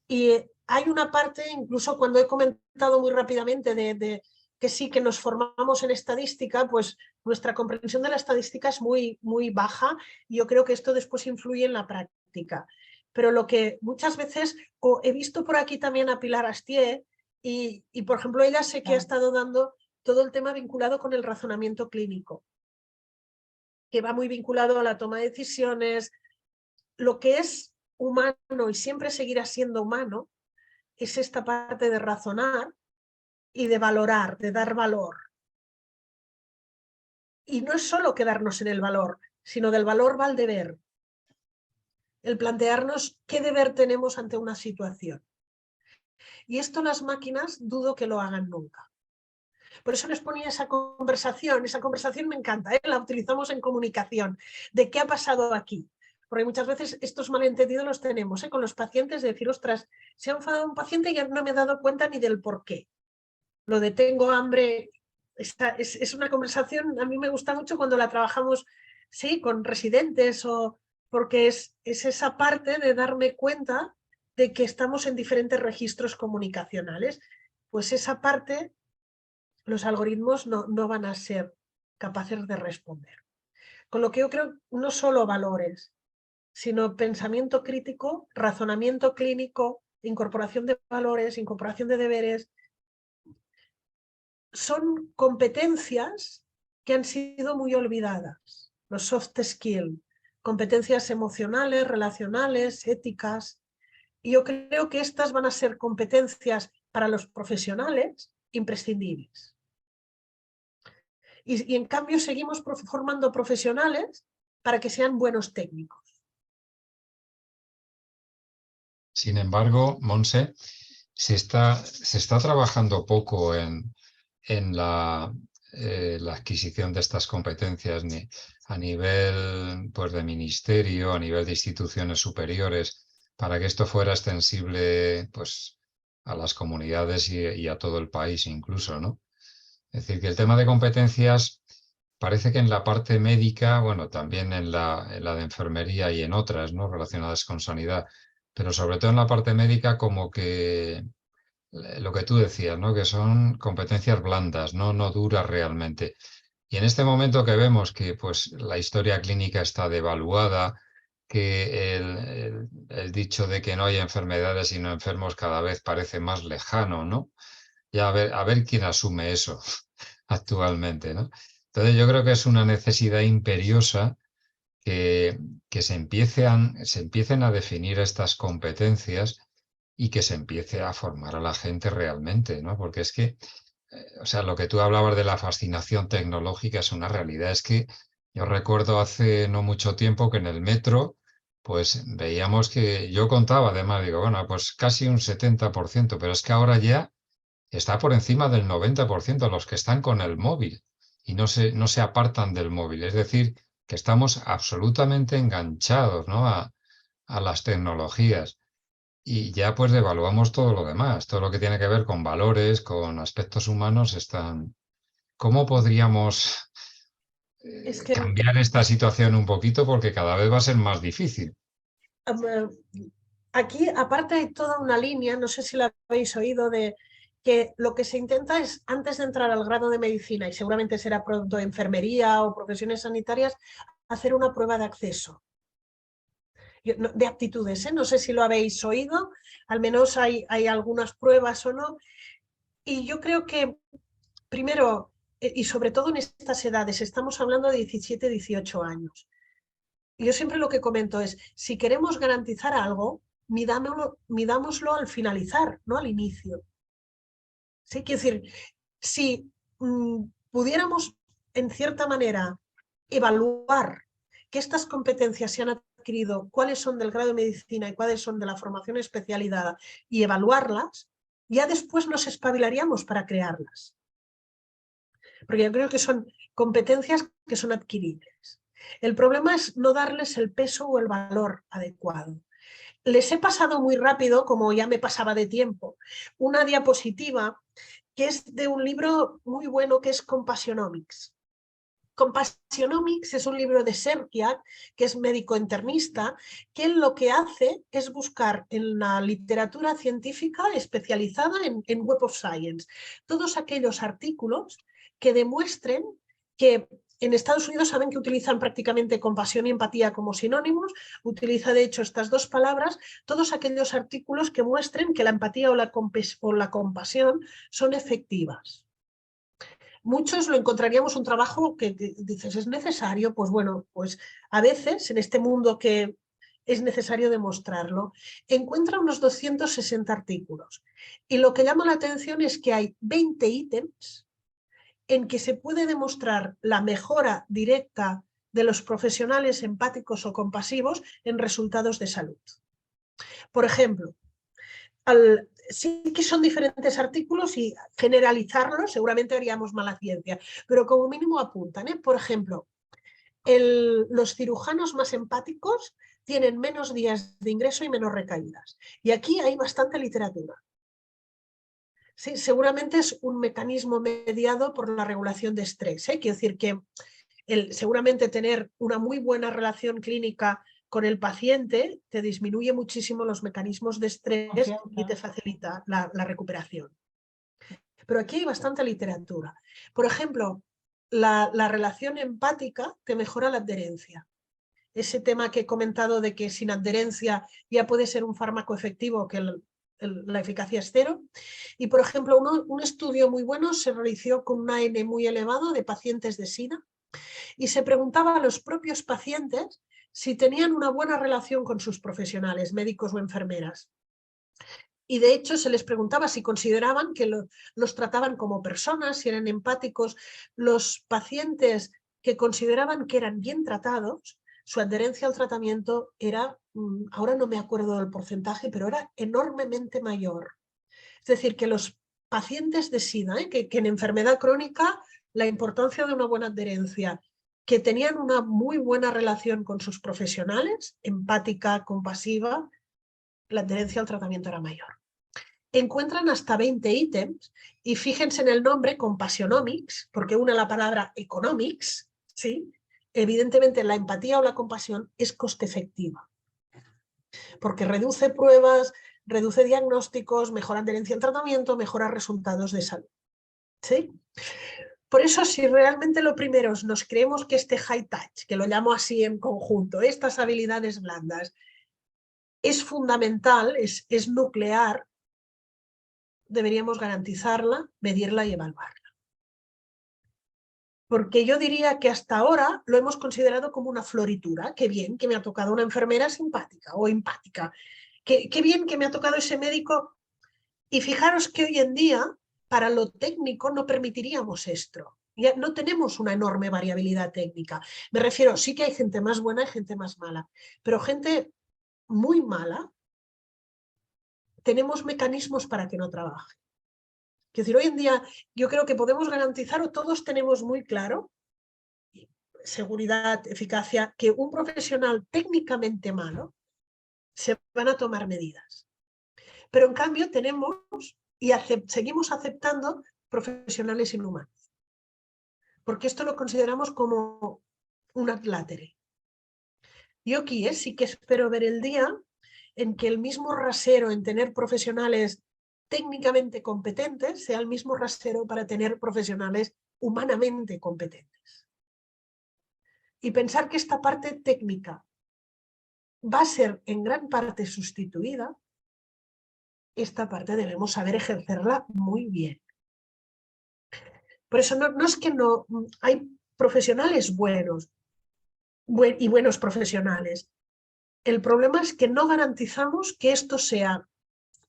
Y hay una parte, incluso cuando he comentado muy rápidamente de que sí que nos formamos en estadística, pues nuestra comprensión de la estadística es muy baja y yo creo que esto después influye en la práctica. Pero lo que muchas veces he visto por aquí también a Pilar Astier y por ejemplo, ella sé que ha estado dando todo el tema vinculado con el razonamiento clínico, que va muy vinculado a la toma de decisiones. Lo que es humano y siempre seguirá siendo humano es esta parte de razonar y de valorar, de dar valor. Y no es solo quedarnos en el valor, sino del valor va el deber. El plantearnos qué deber tenemos ante una situación. Y esto las máquinas dudo que lo hagan nunca. Por eso les ponía esa conversación me encanta, la utilizamos en comunicación, de qué ha pasado aquí. Porque muchas veces estos malentendidos los tenemos con los pacientes, de decir, ostras, se ha enfadado un paciente y ya no me he dado cuenta ni del por qué. Lo de tengo hambre, es una conversación, a mí me gusta mucho cuando la trabajamos con residentes, porque es esa parte de darme cuenta de que estamos en diferentes registros comunicacionales. Pues esa parte los algoritmos no van a ser capaces de responder. Con lo que yo creo, no solo valores, sino pensamiento crítico, razonamiento clínico, incorporación de valores, incorporación de deberes, son competencias que han sido muy olvidadas. Los soft skills, competencias emocionales, relacionales, éticas. Y yo creo que estas van a ser competencias para los profesionales imprescindibles. y en cambio seguimos formando profesionales para que sean buenos técnicos. Sin embargo, Monse, se está trabajando poco en la adquisición de estas competencias a nivel pues, de ministerio, a nivel de instituciones superiores, para que esto fuera extensible pues, a las comunidades y a todo el país incluso, ¿no? Es decir, que el tema de competencias parece que en la parte médica, bueno, también en la de enfermería y en otras, ¿no? Relacionadas con sanidad, pero sobre todo en la parte médica como que lo que tú decías, ¿no? Que son competencias blandas, no duras realmente. Y en este momento que vemos que pues, la historia clínica está devaluada, que el dicho de que no hay enfermedades sino enfermos cada vez parece más lejano, ¿no? Ya a ver quién asume eso actualmente, ¿no? Entonces yo creo que es una necesidad imperiosa que se empiecen a definir estas competencias y que se empiece a formar a la gente realmente, ¿no? Porque es que, o sea, lo que tú hablabas de la fascinación tecnológica es una realidad. Es que yo recuerdo hace no mucho tiempo que en el metro, pues veíamos que yo contaba además, digo, bueno, pues casi un 70%, pero es que ahora ya está por encima del 90% los que están con el móvil y no se apartan del móvil. Es decir, que estamos absolutamente enganchados, ¿no? a las tecnologías. Y ya pues devaluamos todo lo demás, todo lo que tiene que ver con valores, con aspectos humanos, están... ¿Cómo podríamos Es que cambiar esta situación un poquito? Porque cada vez va a ser más difícil. aquí, aparte hay toda una línea, no sé si la habéis oído, de que lo que se intenta es, antes de entrar al grado de medicina, y seguramente será pronto enfermería o profesiones sanitarias, hacer una prueba de acceso. De aptitudes, ¿eh? No sé si lo habéis oído, al menos hay algunas pruebas o no. Y yo creo que, primero, y sobre todo en estas edades, estamos hablando de 17, 18 años. Yo siempre lo que comento es, si queremos garantizar algo, midámoslo al finalizar, no al inicio. ¿Sí? Quiero decir, si pudiéramos, en cierta manera, evaluar que estas competencias se han adquirido, cuáles son del grado de medicina y cuáles son de la formación especializada, y evaluarlas, ya después nos espabilaríamos para crearlas. Porque yo creo que son competencias que son adquiribles. El problema es no darles el peso o el valor adecuado. Les he pasado muy rápido, como ya me pasaba de tiempo, una diapositiva que es de un libro muy bueno que es Compassionomics. Compassionomics es un libro de Serkiak, que es médico internista, que él lo que hace es buscar en la literatura científica especializada en Web of Science todos aquellos artículos que demuestren que en Estados Unidos saben que utilizan prácticamente compasión y empatía como sinónimos, utiliza de hecho estas dos palabras, todos aquellos artículos que muestren que la empatía o la compasión son efectivas. Muchos lo encontraríamos un trabajo que dices, ¿es necesario? Pues bueno, pues a veces en este mundo que es necesario demostrarlo, encuentra unos 260 artículos. Y lo que llama la atención es que hay 20 ítems en que se puede demostrar la mejora directa de los profesionales empáticos o compasivos en resultados de salud. Por ejemplo, sí que son diferentes artículos y generalizarlos seguramente haríamos mala ciencia, pero como mínimo apuntan. Por ejemplo, los cirujanos más empáticos tienen menos días de ingreso y menos recaídas. Y aquí hay bastante literatura. Sí, seguramente es un mecanismo mediado por la regulación de estrés. Quiero decir que seguramente tener una muy buena relación clínica con el paciente te disminuye muchísimo los mecanismos de estrés y te facilita la recuperación. Pero aquí hay bastante literatura. Por ejemplo, la relación empática te mejora la adherencia. Ese tema que he comentado de que sin adherencia ya puede ser un fármaco efectivo, que la eficacia es cero. Y, por ejemplo, un estudio muy bueno se realizó con un AN muy elevado de pacientes de SIDA y se preguntaba a los propios pacientes si tenían una buena relación con sus profesionales, médicos o enfermeras. Y de hecho se les preguntaba si consideraban que los trataban como personas, si eran empáticos. Los pacientes que consideraban que eran bien tratados, su adherencia al tratamiento era, ahora no me acuerdo del porcentaje, pero era enormemente mayor. Es decir, que los pacientes de SIDA, que en enfermedad crónica la importancia de una buena adherencia, que tenían una muy buena relación con sus profesionales, empática, compasiva, la adherencia al tratamiento era mayor. Encuentran hasta 20 ítems y fíjense en el nombre Compassionomics, porque une la palabra economics, ¿sí? Evidentemente la empatía o la compasión es coste efectiva, porque reduce pruebas, reduce diagnósticos, mejora adherencia al tratamiento, mejora resultados de salud, ¿sí? Por eso, si realmente lo primero nos creemos que este high touch, que lo llamo así en conjunto, estas habilidades blandas, es fundamental, es nuclear, deberíamos garantizarla, medirla y evaluarla. Porque yo diría que hasta ahora lo hemos considerado como una floritura. Qué bien que me ha tocado una enfermera simpática o empática. Qué bien que me ha tocado ese médico. Y fijaros que hoy en día, para lo técnico, no permitiríamos esto. Ya no tenemos una enorme variabilidad técnica. Me refiero, sí que hay gente más buena y gente más mala, pero gente muy mala, tenemos mecanismos para que no trabaje. Es decir, hoy en día yo creo que podemos garantizar, o todos tenemos muy claro, seguridad, eficacia, que un profesional técnicamente malo se van a tomar medidas. Pero en cambio tenemos y seguimos aceptando profesionales inhumanos. Porque esto lo consideramos como un ad latere. Yo aquí sí que espero ver el día en que el mismo rasero en tener profesionales técnicamente competentes sea el mismo rasero para tener profesionales humanamente competentes. Y pensar que esta parte técnica va a ser en gran parte sustituida, esta parte debemos saber ejercerla muy bien. Por eso no es que no hay profesionales buenos y buenos profesionales. El problema es que no garantizamos que esto sea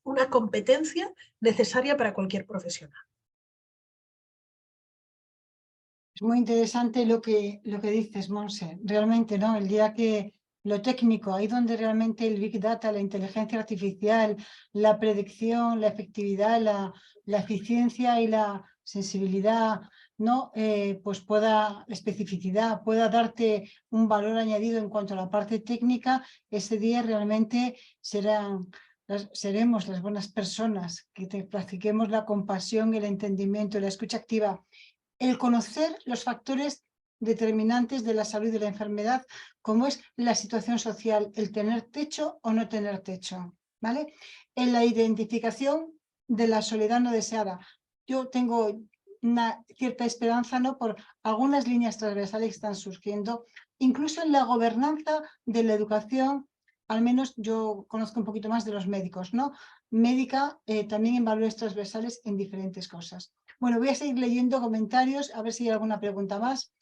una competencia necesaria para cualquier profesional. Es muy interesante lo que dices, Monse. Realmente, ¿no? El día que lo técnico, ahí donde realmente el Big Data, la inteligencia artificial, la predicción, la efectividad, la eficiencia y la sensibilidad, ¿no? Pues la especificidad, pueda darte un valor añadido en cuanto a la parte técnica, ese día realmente seremos las buenas personas que practiquemos la compasión, el entendimiento y la escucha activa. El conocer los factores determinantes de la salud y de la enfermedad, como es la situación social, el tener techo o no tener techo, ¿vale? En la identificación de la soledad no deseada. Yo tengo una cierta esperanza, ¿no?, por algunas líneas transversales que están surgiendo, incluso en la gobernanza de la educación. Al menos yo conozco un poquito más de los médicos, ¿no? Médica, también en valores transversales en diferentes cosas. Bueno, voy a seguir leyendo comentarios, a ver si hay alguna pregunta más.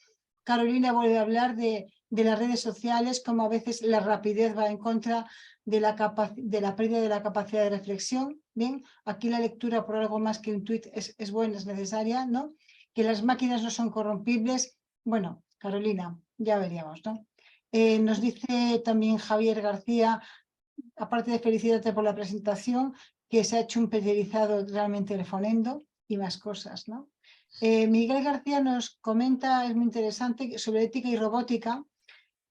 Carolina vuelve a hablar de las redes sociales, como a veces la rapidez va en contra de la pérdida de la capacidad de reflexión. Bien, aquí la lectura por algo más que un tuit es buena, es necesaria, ¿no? Que las máquinas no son corrompibles. Bueno, Carolina, ya veríamos, ¿no? Nos dice también Javier García, aparte de felicitarte por la presentación, que se ha hecho un periodizado realmente telefonendo y más cosas, ¿no? Miguel García nos comenta, es muy interesante, sobre ética y robótica,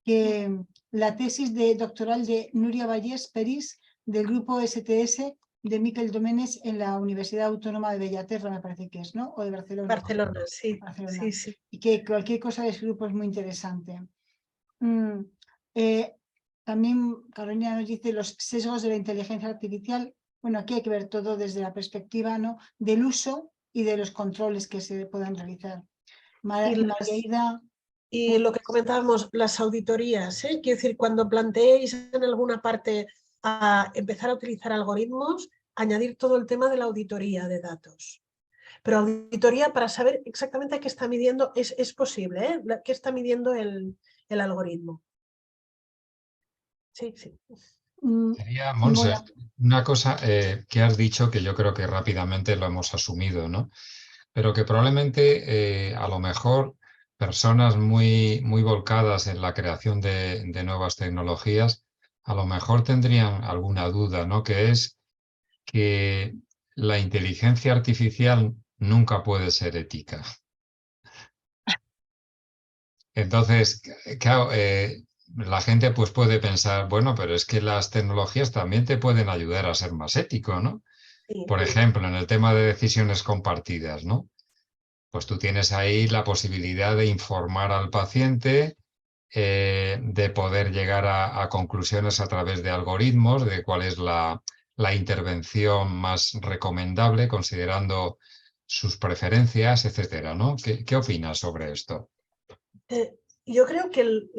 que la tesis doctoral de Núria Vallès Peris del grupo STS de Miquel Domenes en la Universidad Autónoma de Bellaterra, me parece que es, ¿no? O de Barcelona. Barcelona, sí. Barcelona. Sí, sí. Y que cualquier cosa de ese grupo es muy interesante. También Carolina nos dice los sesgos de la inteligencia artificial. Bueno, aquí hay que ver todo desde la perspectiva, ¿no?, del uso y de los controles que se puedan realizar. Y lo que comentábamos, las auditorías, ¿eh? Quiero decir, cuando planteéis en alguna parte a empezar a utilizar algoritmos, añadir todo el tema de la auditoría de datos. Pero auditoría para saber exactamente qué está midiendo, es posible, ¿eh? ¿Qué está midiendo el algoritmo? Sí, sí. Sería, Monse, Bueno, una cosa que has dicho que yo creo que rápidamente lo hemos asumido, ¿no? Pero que probablemente a lo mejor personas muy volcadas en la creación de nuevas tecnologías, a lo mejor tendrían alguna duda, ¿no? Que es que la inteligencia artificial nunca puede ser ética. Entonces, claro, la gente pues puede pensar, bueno, pero es que las tecnologías también te pueden ayudar a ser más ético, ¿no? Sí. Por ejemplo, en el tema de decisiones compartidas, ¿no? Pues tú tienes ahí la posibilidad de informar al paciente, de poder llegar a conclusiones a través de algoritmos, de cuál es la intervención más recomendable, considerando sus preferencias, etcétera, ¿no? ¿Qué opinas sobre esto? Yo creo que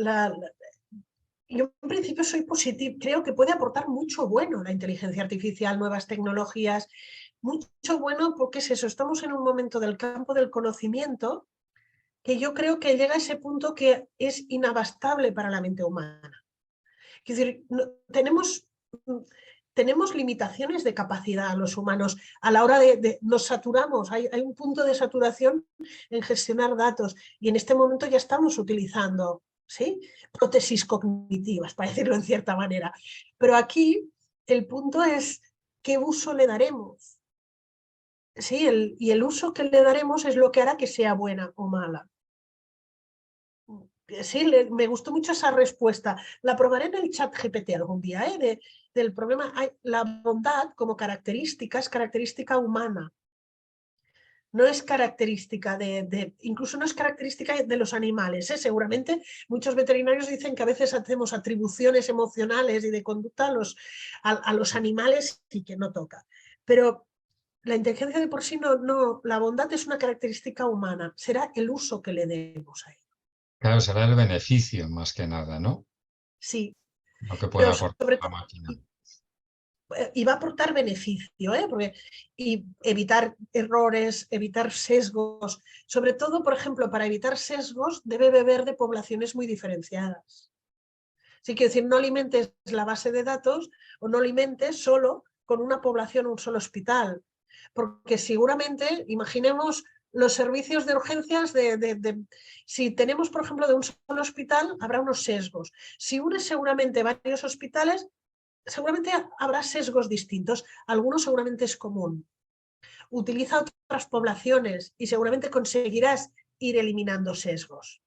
yo en principio soy positiva, creo que puede aportar mucho bueno la inteligencia artificial, nuevas tecnologías, mucho bueno porque es eso, estamos en un momento del campo del conocimiento que yo creo que llega a ese punto que es inabastable para la mente humana. Es decir, tenemos limitaciones de capacidad los humanos a la hora nos saturamos, hay un punto de saturación en gestionar datos y en este momento ya estamos utilizando, ¿sí?, prótesis cognitivas, para decirlo en cierta manera. Pero aquí el punto es qué uso le daremos. Sí, y el uso que le daremos es lo que hará que sea buena o mala. Sí, me gustó mucho esa respuesta. La probaré en el chat GPT algún día, del problema. La bondad como característica es característica humana. No es característica incluso no es característica de los animales. Seguramente muchos veterinarios dicen que a veces hacemos atribuciones emocionales y de conducta a los animales y que no toca. Pero la inteligencia de por sí la bondad es una característica humana. Será el uso que le demos a ella. Claro, será el beneficio más que nada, ¿no? Sí, Lo que puede pero aportar sobre la todo, máquina. y va a aportar beneficio, y evitar errores, evitar sesgos, sobre todo, por ejemplo, para evitar sesgos debe beber de poblaciones muy diferenciadas. Sí, quiero decir, no alimentes la base de datos o no alimentes solo con una población, un solo hospital, porque seguramente, imaginemos los servicios de urgencias, si tenemos, por ejemplo, de un solo hospital, habrá unos sesgos. Si unes seguramente varios hospitales, seguramente habrá sesgos distintos. Algunos seguramente es común. Utiliza otras poblaciones y seguramente conseguirás ir eliminando sesgos.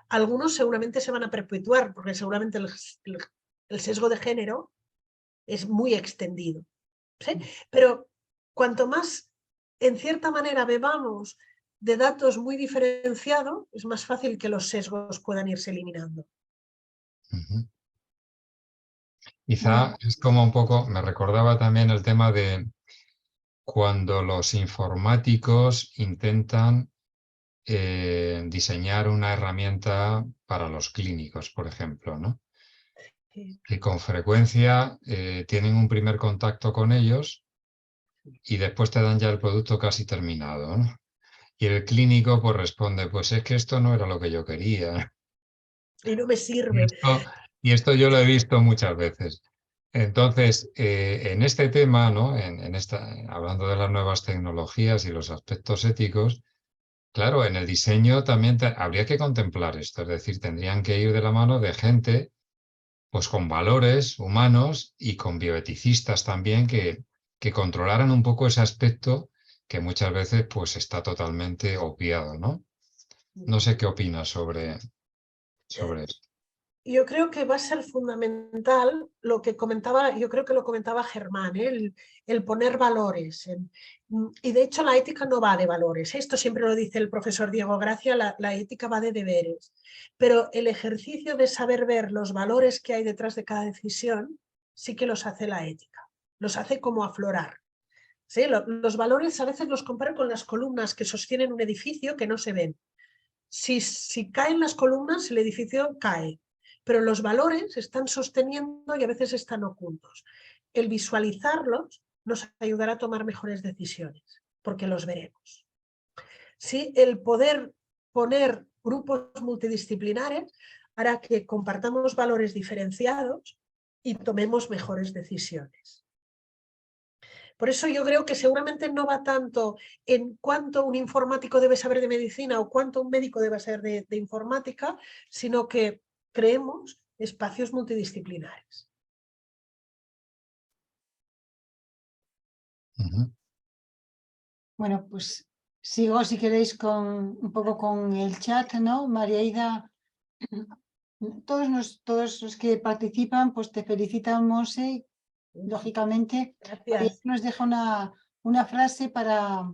Algunos seguramente se van a perpetuar porque seguramente el sesgo de género es muy extendido. ¿Sí? Pero cuanto más, en cierta manera, bebamos de datos muy diferenciados, es más fácil que los sesgos puedan irse eliminando. Uh-huh. Quizá bueno, es como un poco, me recordaba también el tema de cuando los informáticos intentan diseñar una herramienta para los clínicos, por ejemplo, ¿no? Sí. Que con frecuencia tienen un primer contacto con ellos y después te dan ya el producto casi terminado, ¿no? Y el clínico pues responde, pues es que esto no era lo que yo quería. Y no me Y sirve. esto, y esto yo lo he visto muchas veces. Entonces, en este tema, ¿no? Hablando de las nuevas tecnologías y los aspectos éticos, claro, en el diseño también habría que contemplar esto, es decir, tendrían que ir de la mano de gente pues con valores humanos y con bioeticistas también que controlaran un poco ese aspecto que muchas veces pues está totalmente obviado, ¿no? No sé qué opinas sobre esto. Yo creo que va a ser fundamental lo que comentaba, yo creo que lo comentaba Germán, el poner valores. Y de hecho la ética no va de valores. Esto siempre lo dice el profesor Diego Gracia, la ética va de deberes. Pero el ejercicio de saber ver los valores que hay detrás de cada decisión sí que los hace la ética. Los hace como aflorar. ¿Sí? Los valores a veces los comparo con las columnas que sostienen un edificio que no se ven. Si caen las columnas, el edificio cae, pero los valores están sosteniendo y a veces están ocultos. El visualizarlos nos ayudará a tomar mejores decisiones, porque los veremos. Sí, el poder poner grupos multidisciplinares hará que compartamos valores diferenciados, y tomemos mejores decisiones. Por eso yo creo que seguramente no va tanto en cuánto un informático debe saber de medicina o cuánto un médico debe saber de informática, sino que creemos espacios multidisciplinares. Bueno, pues sigo si queréis un poco con el chat, ¿no? María Ida, todos los que participan, pues te felicitan, Monse, lógicamente. María Gracias. nos deja una frase para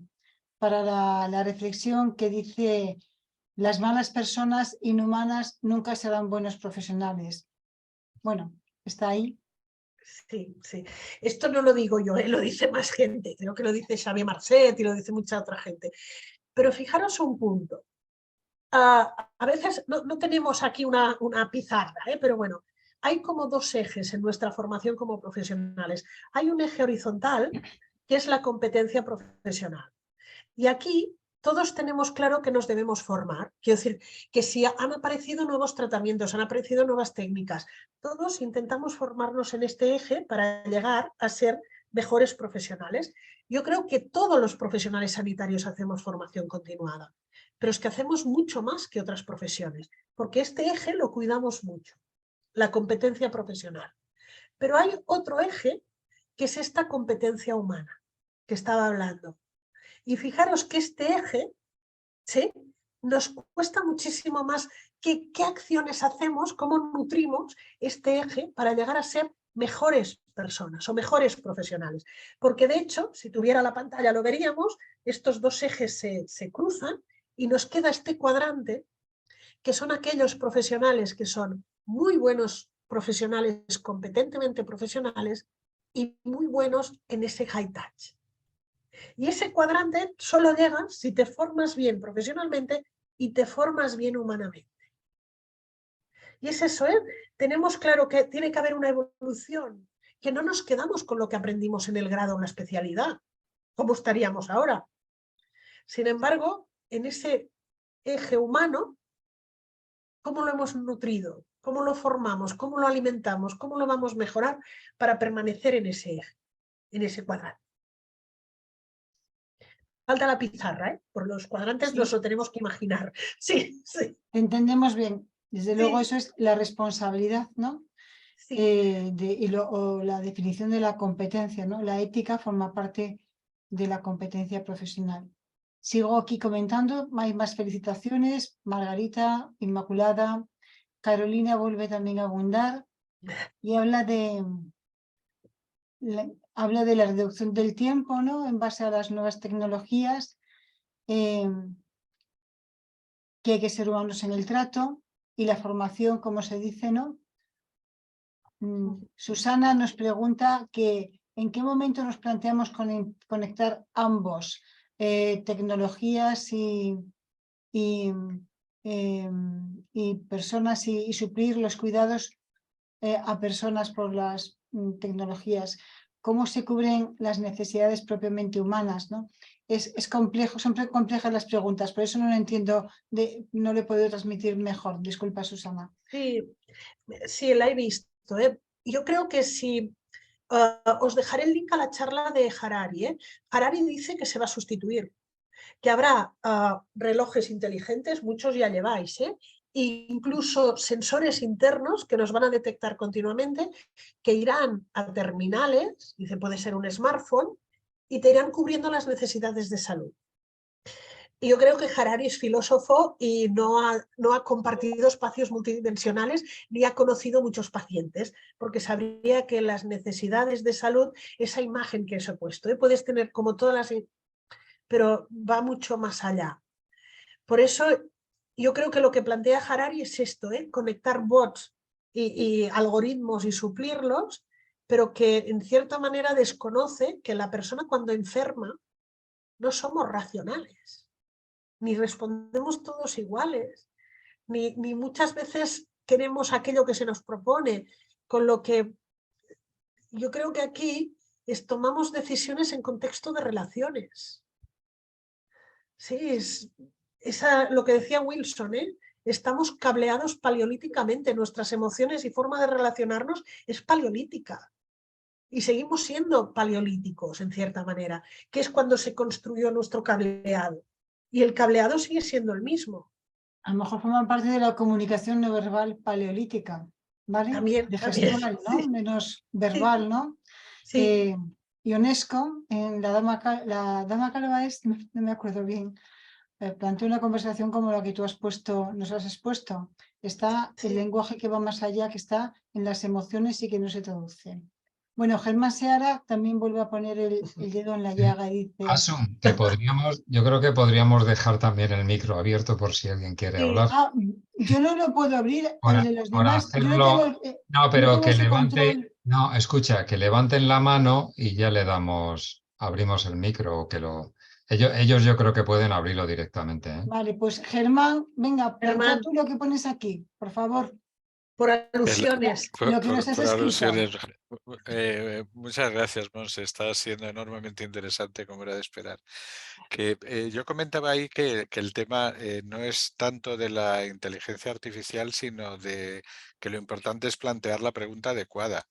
la reflexión que dice: las malas personas inhumanas nunca serán buenos profesionales. Bueno, está ahí. Sí, sí. Esto no lo digo yo, lo dice más gente. Creo que lo dice Xavier Marcet y lo dice mucha otra gente. Pero fijaros un punto. A veces no tenemos aquí una pizarra, pero bueno, hay como dos ejes en nuestra formación como profesionales. Hay un eje horizontal, que es la competencia profesional. Y aquí todos tenemos claro que nos debemos formar. Quiero decir, que si han aparecido nuevos tratamientos, han aparecido nuevas técnicas, todos intentamos formarnos en este eje para llegar a ser mejores profesionales. Yo creo que todos los profesionales sanitarios hacemos formación continuada, pero es que hacemos mucho más que otras profesiones, porque este eje lo cuidamos mucho, la competencia profesional. Pero hay otro eje, que es esta competencia humana que estaba hablando. Y fijaros que este eje, ¿sí?, nos cuesta muchísimo más qué acciones hacemos, cómo nutrimos este eje para llegar a ser mejores personas o mejores profesionales. Porque de hecho, si tuviera la pantalla lo veríamos, estos dos ejes se cruzan y nos queda este cuadrante, que son aquellos profesionales que son muy buenos profesionales, competentemente profesionales y muy buenos en ese high touch. Y ese cuadrante solo llega si te formas bien profesionalmente y te formas bien humanamente. Y es eso, tenemos claro que tiene que haber una evolución, que no nos quedamos con lo que aprendimos en el grado o en la especialidad, como estaríamos ahora. Sin embargo, en ese eje humano, ¿cómo lo hemos nutrido? ¿Cómo lo formamos? ¿Cómo lo alimentamos? ¿Cómo lo vamos a mejorar para permanecer en ese eje, en ese cuadrante? Falta la pizarra, por los cuadrantes Sí. nos lo tenemos que imaginar. Sí, sí. Entendemos bien. Desde luego Sí. eso es la responsabilidad, ¿no? Sí. O la definición de la competencia, ¿no? La ética forma parte de la competencia profesional. Sigo aquí comentando, hay más felicitaciones. Margarita, Inmaculada, Carolina vuelve también a abundar y habla de la reducción del tiempo, ¿no? En base a las nuevas tecnologías, que hay que ser humanos en el trato y la formación, como se dice, ¿no? Susana nos pregunta que en qué momento nos planteamos conectar ambos, tecnologías y personas y suplir los cuidados a personas por las tecnologías. ¿Cómo se cubren las necesidades propiamente humanas, ¿no? Es complejo, son complejas las preguntas, por eso no lo entiendo, no le he podido transmitir mejor. Disculpa, Susana. Sí, sí, la he visto. Yo creo que si os dejaré el link a la charla de Harari. Harari dice que se va a sustituir, que habrá relojes inteligentes, muchos ya lleváis, e incluso sensores internos que nos van a detectar continuamente, que irán a terminales, dice puede ser un smartphone, y te irán cubriendo las necesidades de salud. Y yo creo que Harari es filósofo y no ha compartido espacios multidimensionales ni ha conocido muchos pacientes, porque sabría que las necesidades de salud, esa imagen que os he puesto, puedes tener como todas las, pero va mucho más allá. Por eso yo creo que lo que plantea Harari es esto, conectar bots y algoritmos y suplirlos, pero que en cierta manera desconoce que la persona cuando enferma no somos racionales, ni respondemos todos iguales, ni muchas veces queremos aquello que se nos propone, con lo que yo creo que aquí tomamos decisiones en contexto de relaciones. Sí, lo que decía Wilson, estamos cableados paleolíticamente, nuestras emociones y forma de relacionarnos es paleolítica. Y seguimos siendo paleolíticos, en cierta manera, que es cuando se construyó nuestro cableado. Y el cableado sigue siendo el mismo. A lo mejor forman parte de la comunicación no verbal paleolítica, ¿vale? También, De también, gestual, ¿no? sí. Menos verbal, ¿no? Sí. Ionesco, en la dama calva no me acuerdo bien, plantea una conversación como la que tú nos has expuesto. Está el lenguaje que va más allá, que está en las emociones y que no se traduce. Bueno, Germán Seara también vuelve a poner el dedo en la llaga y dice... Asun, que yo creo que podríamos dejar también el micro abierto por si alguien quiere Sí. hablar. Yo no lo puedo abrir, el de los Por demás. Yo no tengo, hacerlo, no, no pero tengo que ese levante, control. no, escucha, que levanten la mano y ya le abrimos el micro, o ellos yo creo que pueden abrirlo directamente, ¿eh? Vale, pues Germán, venga, plantea Germán, tú lo que pones aquí, por favor. por alusiones. Lo que nos has Por escrito. alusiones. Muchas gracias, Monse. Está siendo enormemente interesante, como era de esperar. Yo comentaba ahí que el tema no es tanto de la inteligencia artificial, sino de que lo importante es plantear la pregunta adecuada.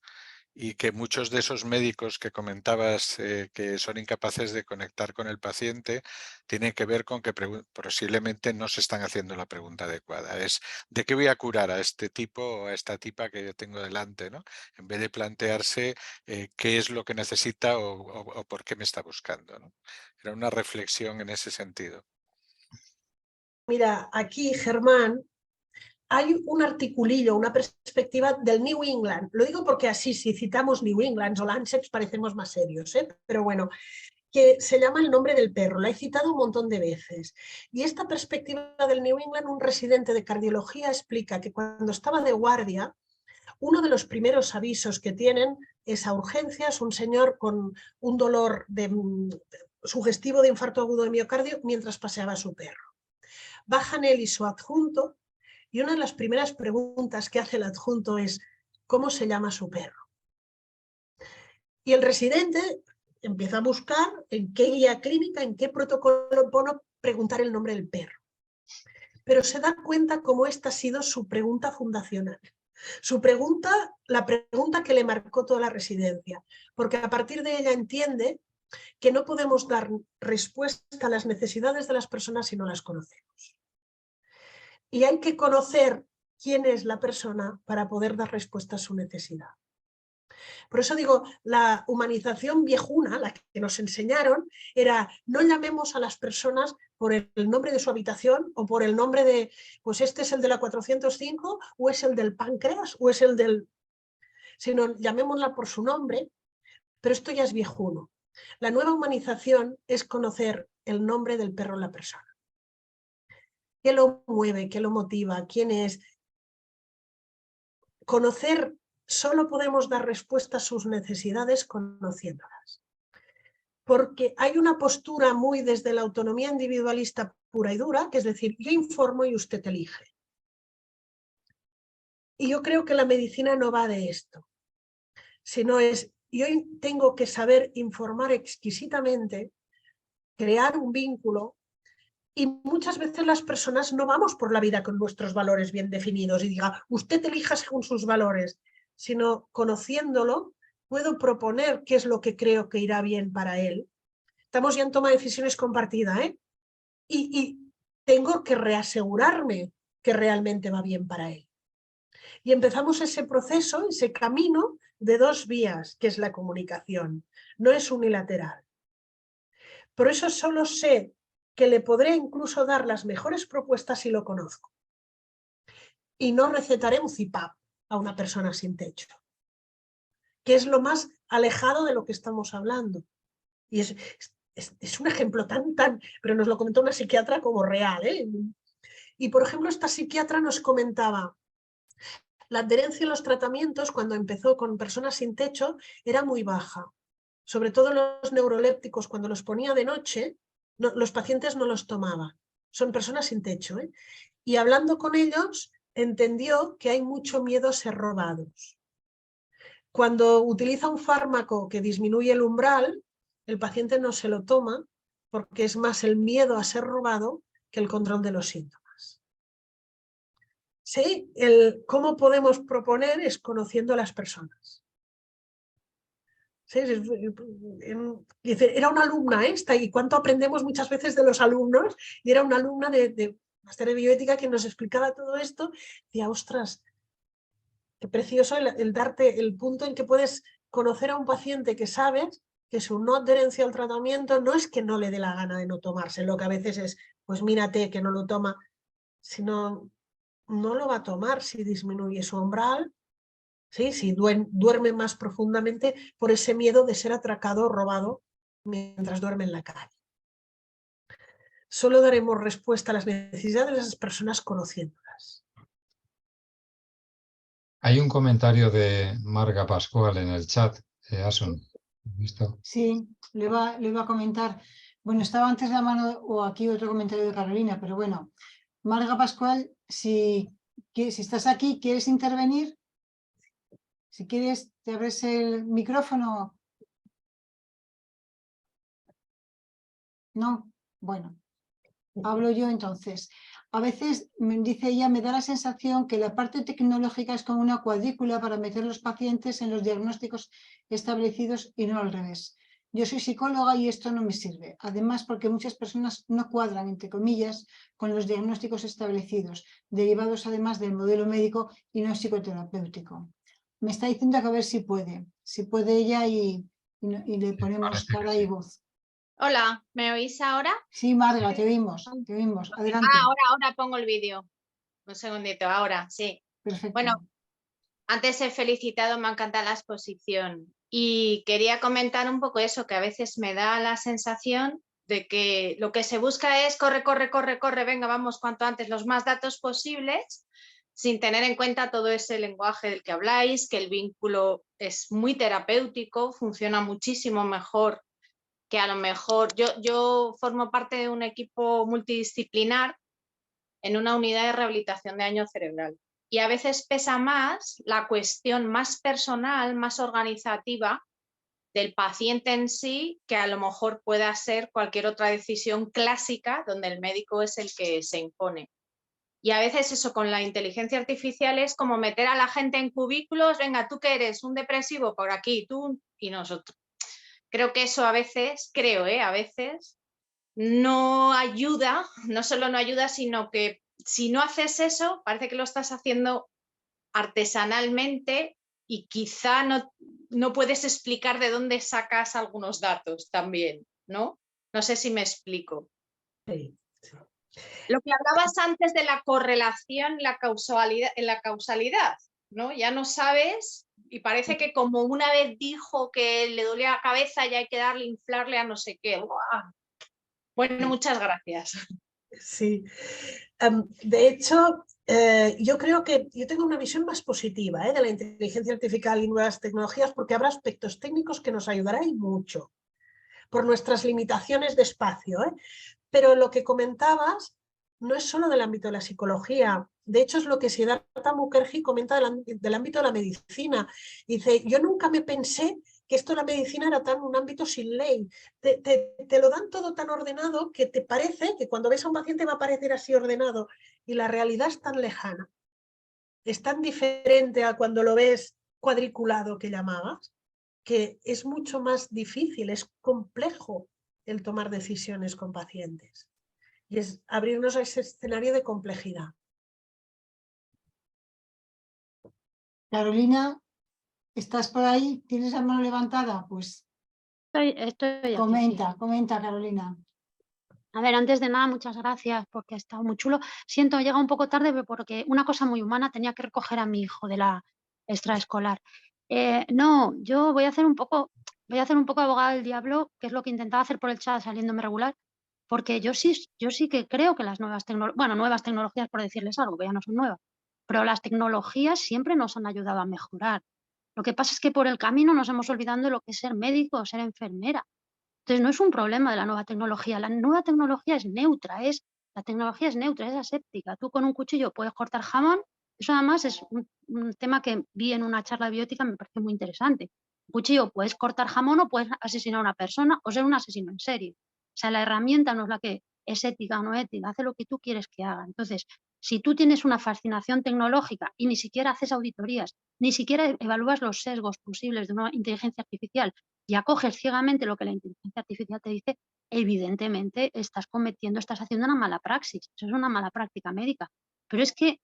Y que muchos de esos médicos que comentabas que son incapaces de conectar con el paciente tienen que ver con que posiblemente no se están haciendo la pregunta adecuada. Es ¿de qué voy a curar a este tipo o a esta tipa que yo tengo delante, ¿no? En vez de plantearse qué es lo que necesita o por qué me está buscando, ¿no? Era una reflexión en ese sentido. Mira, aquí, Germán, hay un articulillo, una perspectiva del New England. Lo digo porque así, si citamos New England o Lancet, parecemos más serios, ¿eh? Pero bueno, que se llama El nombre del perro. La he citado un montón de veces. Y esta perspectiva del New England, un residente de cardiología explica que cuando estaba de guardia, uno de los primeros avisos que tienen es a urgencias, un señor con un dolor sugestivo de infarto agudo de miocardio mientras paseaba a su perro. Bajan él y su adjunto, y una de las primeras preguntas que hace el adjunto es ¿cómo se llama su perro? Y el residente empieza a buscar en qué guía clínica, en qué protocolo pone preguntar el nombre del perro. Pero se da cuenta cómo esta ha sido su pregunta fundacional. Su pregunta, la pregunta que le marcó toda la residencia, porque a partir de ella entiende que no podemos dar respuesta a las necesidades de las personas si no las conocemos. Y hay que conocer quién es la persona para poder dar respuesta a su necesidad. Por eso digo, la humanización viejuna, la que nos enseñaron, era no llamemos a las personas por el nombre de su habitación o por el nombre de, pues este es el de la 405 o es el del páncreas o es el del... Sino llamémosla por su nombre, pero esto ya es viejuno. La nueva humanización es conocer el nombre del perro en la persona. ¿Qué lo mueve? ¿Qué lo motiva? ¿Quién es? Conocer, solo podemos dar respuesta a sus necesidades conociéndolas. Porque hay una postura muy desde la autonomía individualista pura y dura, que es decir, yo informo y usted elige. Y yo creo que la medicina no va de esto, sino es, yo tengo que saber informar exquisitamente, crear un vínculo. Y muchas veces las personas no vamos por la vida con nuestros valores bien definidos y diga, usted elija según sus valores, sino conociéndolo, puedo proponer qué es lo que creo que irá bien para él. Estamos ya en toma de decisiones compartida, ¿eh? Y tengo que reasegurarme que realmente va bien para él. Y empezamos ese proceso, ese camino de dos vías, que es la comunicación. No es unilateral. Por eso solo sé que le podré incluso dar las mejores propuestas si lo conozco. Y no recetaré un CIPAP a una persona sin techo, que es lo más alejado de lo que estamos hablando. Y es un ejemplo tan, pero nos lo comentó una psiquiatra como real, ¿eh? Y por ejemplo, esta psiquiatra nos comentaba, la adherencia a los tratamientos cuando empezó con personas sin techo era muy baja. Sobre todo los neurolépticos, cuando los ponía de noche, no, los pacientes no los tomaban. Son personas sin techo, ¿eh? Y hablando con ellos, entendió que hay mucho miedo a ser robados. Cuando utiliza un fármaco que disminuye el umbral, el paciente no se lo toma porque es más el miedo a ser robado que el control de los síntomas. ¿sí? Cómo podemos proponer es conociendo a las personas. ¿Sí? Dice, era una alumna esta, y cuánto aprendemos muchas veces de los alumnos, y era una alumna de máster de bioética que nos explicaba todo esto. Decía, ostras, qué precioso el darte el punto en que puedes conocer a un paciente que sabes que su no adherencia al tratamiento no es que no le dé la gana de no tomarse, lo que a veces es, pues mírate que no lo toma, sino no lo va a tomar si disminuye su umbral, ¿sí? Si duerme más profundamente por ese miedo de ser atracado o robado mientras duerme en la calle. Solo daremos respuesta a las necesidades de esas personas conociéndolas. Hay un comentario de Marga Pascual en el chat, Asun. ¿Has visto? Sí, lo iba a comentar. Bueno, estaba antes la mano, o aquí otro comentario de Carolina, pero bueno. Marga Pascual, si estás aquí, ¿quieres intervenir? Si quieres, te abres el micrófono. No, bueno, hablo yo entonces. A veces, dice ella, me da la sensación que la parte tecnológica es como una cuadrícula para meter los pacientes en los diagnósticos establecidos y no al revés. Yo soy psicóloga y esto no me sirve. Además, porque muchas personas no cuadran, entre comillas, con los diagnósticos establecidos, derivados además del modelo médico y no psicoterapéutico. Me está diciendo que a ver si puede ella y le ponemos Parece que cara sí. y voz. Hola, ¿me oís ahora? Sí, Marga, te oímos. Adelante. Ahora pongo el vídeo. Un segundito, ahora, sí. Perfecto. Bueno, antes he felicitado, me encanta la exposición y quería comentar un poco eso, que a veces me da la sensación de que lo que se busca es corre, venga, vamos cuanto antes, los más datos posibles, sin tener en cuenta todo ese lenguaje del que habláis, que el vínculo es muy terapéutico, funciona muchísimo mejor que a lo mejor yo formo parte de un equipo multidisciplinar en una unidad de rehabilitación de daño cerebral. Y a veces pesa más la cuestión más personal, más organizativa del paciente en sí, que a lo mejor pueda ser cualquier otra decisión clásica donde el médico es el que se impone. Y a veces eso con la inteligencia artificial es como meter a la gente en cubículos, venga, tú que eres un depresivo por aquí, tú y nosotros. Creo que eso a veces no ayuda, no solo no ayuda, sino que si no haces eso, parece que lo estás haciendo artesanalmente y quizá no puedes explicar de dónde sacas algunos datos también, ¿no? No sé si me explico. Sí. Lo que hablabas antes de la correlación, la causalidad, ¿no? Ya no sabes y parece que como una vez dijo que le dolía la cabeza y hay que darle, inflarle a no sé qué. ¡Buah! Bueno, muchas gracias. Sí. De hecho, yo creo que yo tengo una visión más positiva de la inteligencia artificial y nuevas tecnologías, porque habrá aspectos técnicos que nos ayudarán y mucho por nuestras limitaciones de espacio. Pero lo que comentabas no es solo del ámbito de la psicología. De hecho, es lo que Siddhartha Mukherjee comenta del ámbito de la medicina. Dice, yo nunca me pensé que esto de la medicina era tan un ámbito sin ley. Te lo dan todo tan ordenado que te parece que cuando ves a un paciente va a parecer así ordenado, y la realidad es tan lejana, es tan diferente a cuando lo ves cuadriculado que llamabas, que es mucho más difícil, es complejo el tomar decisiones con pacientes. Y es abrirnos a ese escenario de complejidad. Carolina, ¿estás por ahí? ¿Tienes la mano levantada? Pues Estoy aquí, comenta, sí. comenta, Carolina. A ver, antes de nada, muchas gracias porque ha estado muy chulo. Siento, he llegado un poco tarde porque una cosa muy humana, tenía que recoger a mi hijo de la extraescolar. No, yo voy a hacer un poco abogada del diablo, que es lo que intentaba hacer por el chat saliéndome regular, porque yo sí que creo que las nuevas tecnologías, por decirles algo, que ya no son nuevas, pero las tecnologías siempre nos han ayudado a mejorar. Lo que pasa es que por el camino nos hemos olvidado de lo que es ser médico o ser enfermera. Entonces, no es un problema de la nueva tecnología. La nueva tecnología es neutra, es aséptica. Tú con un cuchillo puedes cortar jamón. Eso además es un tema que vi en una charla de biótica, me parece muy interesante. Un cuchillo puedes cortar jamón o puedes asesinar a una persona o ser un asesino en serie. O sea, la herramienta no es la que es ética o no ética, hace lo que tú quieres que haga. Entonces, Si tú tienes una fascinación tecnológica y ni siquiera haces auditorías, ni siquiera evalúas los sesgos posibles de una inteligencia artificial y acoges ciegamente lo que la inteligencia artificial te dice, evidentemente estás haciendo una mala praxis. Eso es una mala práctica médica. Pero es que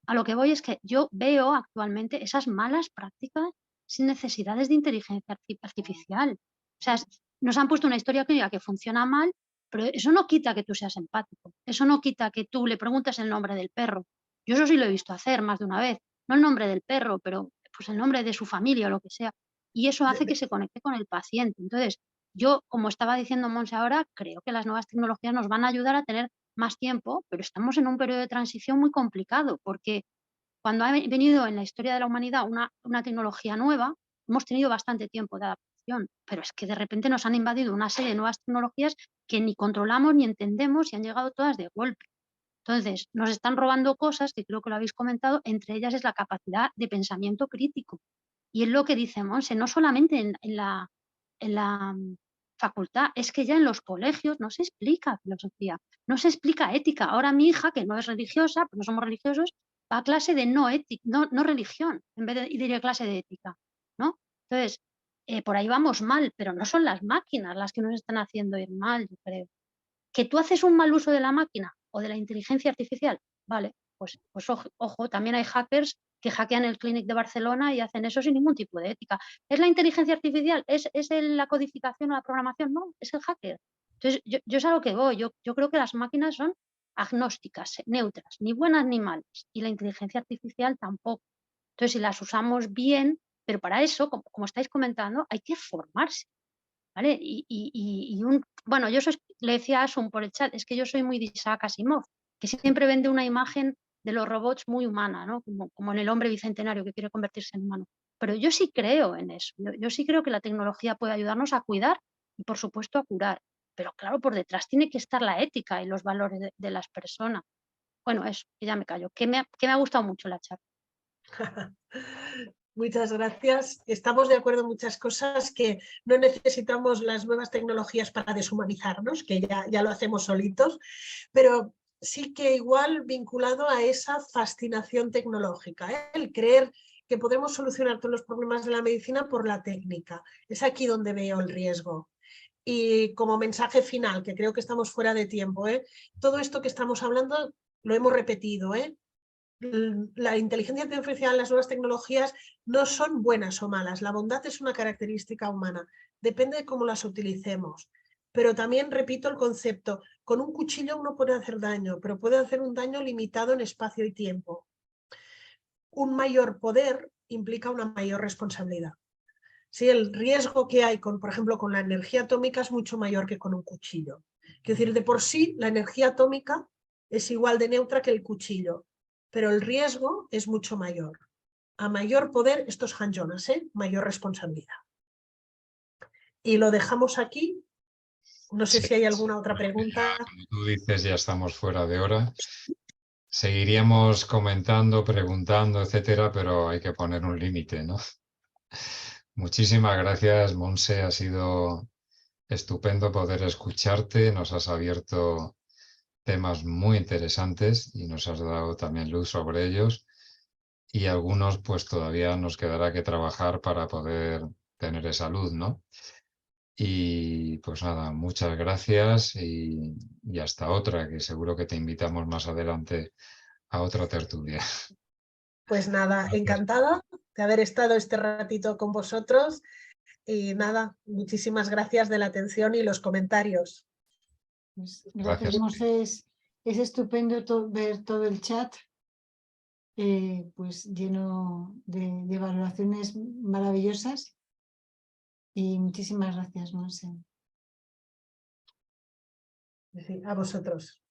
a lo que voy es que yo veo actualmente esas malas prácticas sin necesidades de inteligencia artificial. O sea, nos han puesto una historia clínica que funciona mal, pero eso no quita que tú seas empático. Eso no quita que tú le preguntes el nombre del perro. Yo eso sí lo he visto hacer más de una vez. No el nombre del perro, pero pues el nombre de su familia o lo que sea. Y eso hace que se conecte con el paciente. Entonces, yo, como estaba diciendo Monse ahora, creo que las nuevas tecnologías nos van a ayudar a tener más tiempo, pero estamos en un periodo de transición muy complicado, porque cuando ha venido en la historia de la humanidad una tecnología nueva, hemos tenido bastante tiempo de adaptación, pero es que de repente nos han invadido una serie de nuevas tecnologías que ni controlamos ni entendemos y han llegado todas de golpe. Entonces, nos están robando cosas, que creo que lo habéis comentado, entre ellas es la capacidad de pensamiento crítico. Y es lo que dice Monse, no solamente en la facultad, es que ya en los colegios no se explica filosofía, no se explica ética. Ahora mi hija, que no es religiosa, pero no somos religiosos, va a clase de no religión, en vez de ir a clase de ética, ¿no? Entonces, por ahí vamos mal, pero no son las máquinas las que nos están haciendo ir mal, yo creo. ¿Que tú haces un mal uso de la máquina o de la inteligencia artificial? Vale, pues ojo, también hay hackers que hackean el Clínic de Barcelona y hacen eso sin ningún tipo de ética. ¿Es la inteligencia artificial? ¿Es la codificación o la programación? No, es el hacker. Entonces, yo es a lo que voy. Yo creo que las máquinas son agnósticas, neutras, ni buenas ni malas. Y la inteligencia artificial tampoco. Entonces, si las usamos bien, pero para eso, como estáis comentando, hay que formarse. ¿Vale? Bueno, le decía a Asun por el chat, es que yo soy muy de Isaac Asimov, que siempre vende una imagen de los robots muy humana, ¿no? Como en el hombre bicentenario que quiere convertirse en humano. Pero yo sí creo en eso. Yo sí creo que la tecnología puede ayudarnos a cuidar y, por supuesto, a curar. Pero claro, por detrás tiene que estar la ética y los valores de las personas. Bueno, eso, que ya me callo. Que me ha gustado mucho la charla. Muchas gracias. Estamos de acuerdo en muchas cosas, que no necesitamos las nuevas tecnologías para deshumanizarnos, que ya lo hacemos solitos, pero sí que igual vinculado a esa fascinación tecnológica, ¿eh? El creer que podemos solucionar todos los problemas de la medicina por la técnica. Es aquí donde veo el riesgo. Y como mensaje final, que creo que estamos fuera de tiempo, ¿eh? Todo esto que estamos hablando lo hemos repetido, ¿eh? La inteligencia artificial, las nuevas tecnologías no son buenas o malas. La bondad es una característica humana, depende de cómo las utilicemos. Pero también repito el concepto, con un cuchillo uno puede hacer daño, pero puede hacer un daño limitado en espacio y tiempo. Un mayor poder implica una mayor responsabilidad. Sí, el riesgo que hay, por ejemplo, con la energía atómica es mucho mayor que con un cuchillo. Quiero decir, de por sí, la energía atómica es igual de neutra que el cuchillo, pero el riesgo es mucho mayor. A mayor poder, esto es Han Jonas, mayor responsabilidad. Y lo dejamos aquí. No sé si hay alguna otra pregunta. Ya, como tú dices, ya estamos fuera de hora. Seguiríamos comentando, preguntando, etcétera, pero hay que poner un límite, ¿no? Muchísimas gracias, Monse. Ha sido estupendo poder escucharte. Nos has abierto temas muy interesantes y nos has dado también luz sobre ellos. Y algunos, pues todavía nos quedará que trabajar para poder tener esa luz, ¿no? Y pues nada, muchas gracias y hasta otra, que seguro que te invitamos más adelante a otra tertulia. Pues nada, Gracias. encantada de haber estado este ratito con vosotros. Y nada, muchísimas gracias de la atención y los comentarios. Pues Gracias. Monse, es estupendo ver todo el chat pues lleno de valoraciones maravillosas. Y muchísimas gracias, Monse. A vosotros.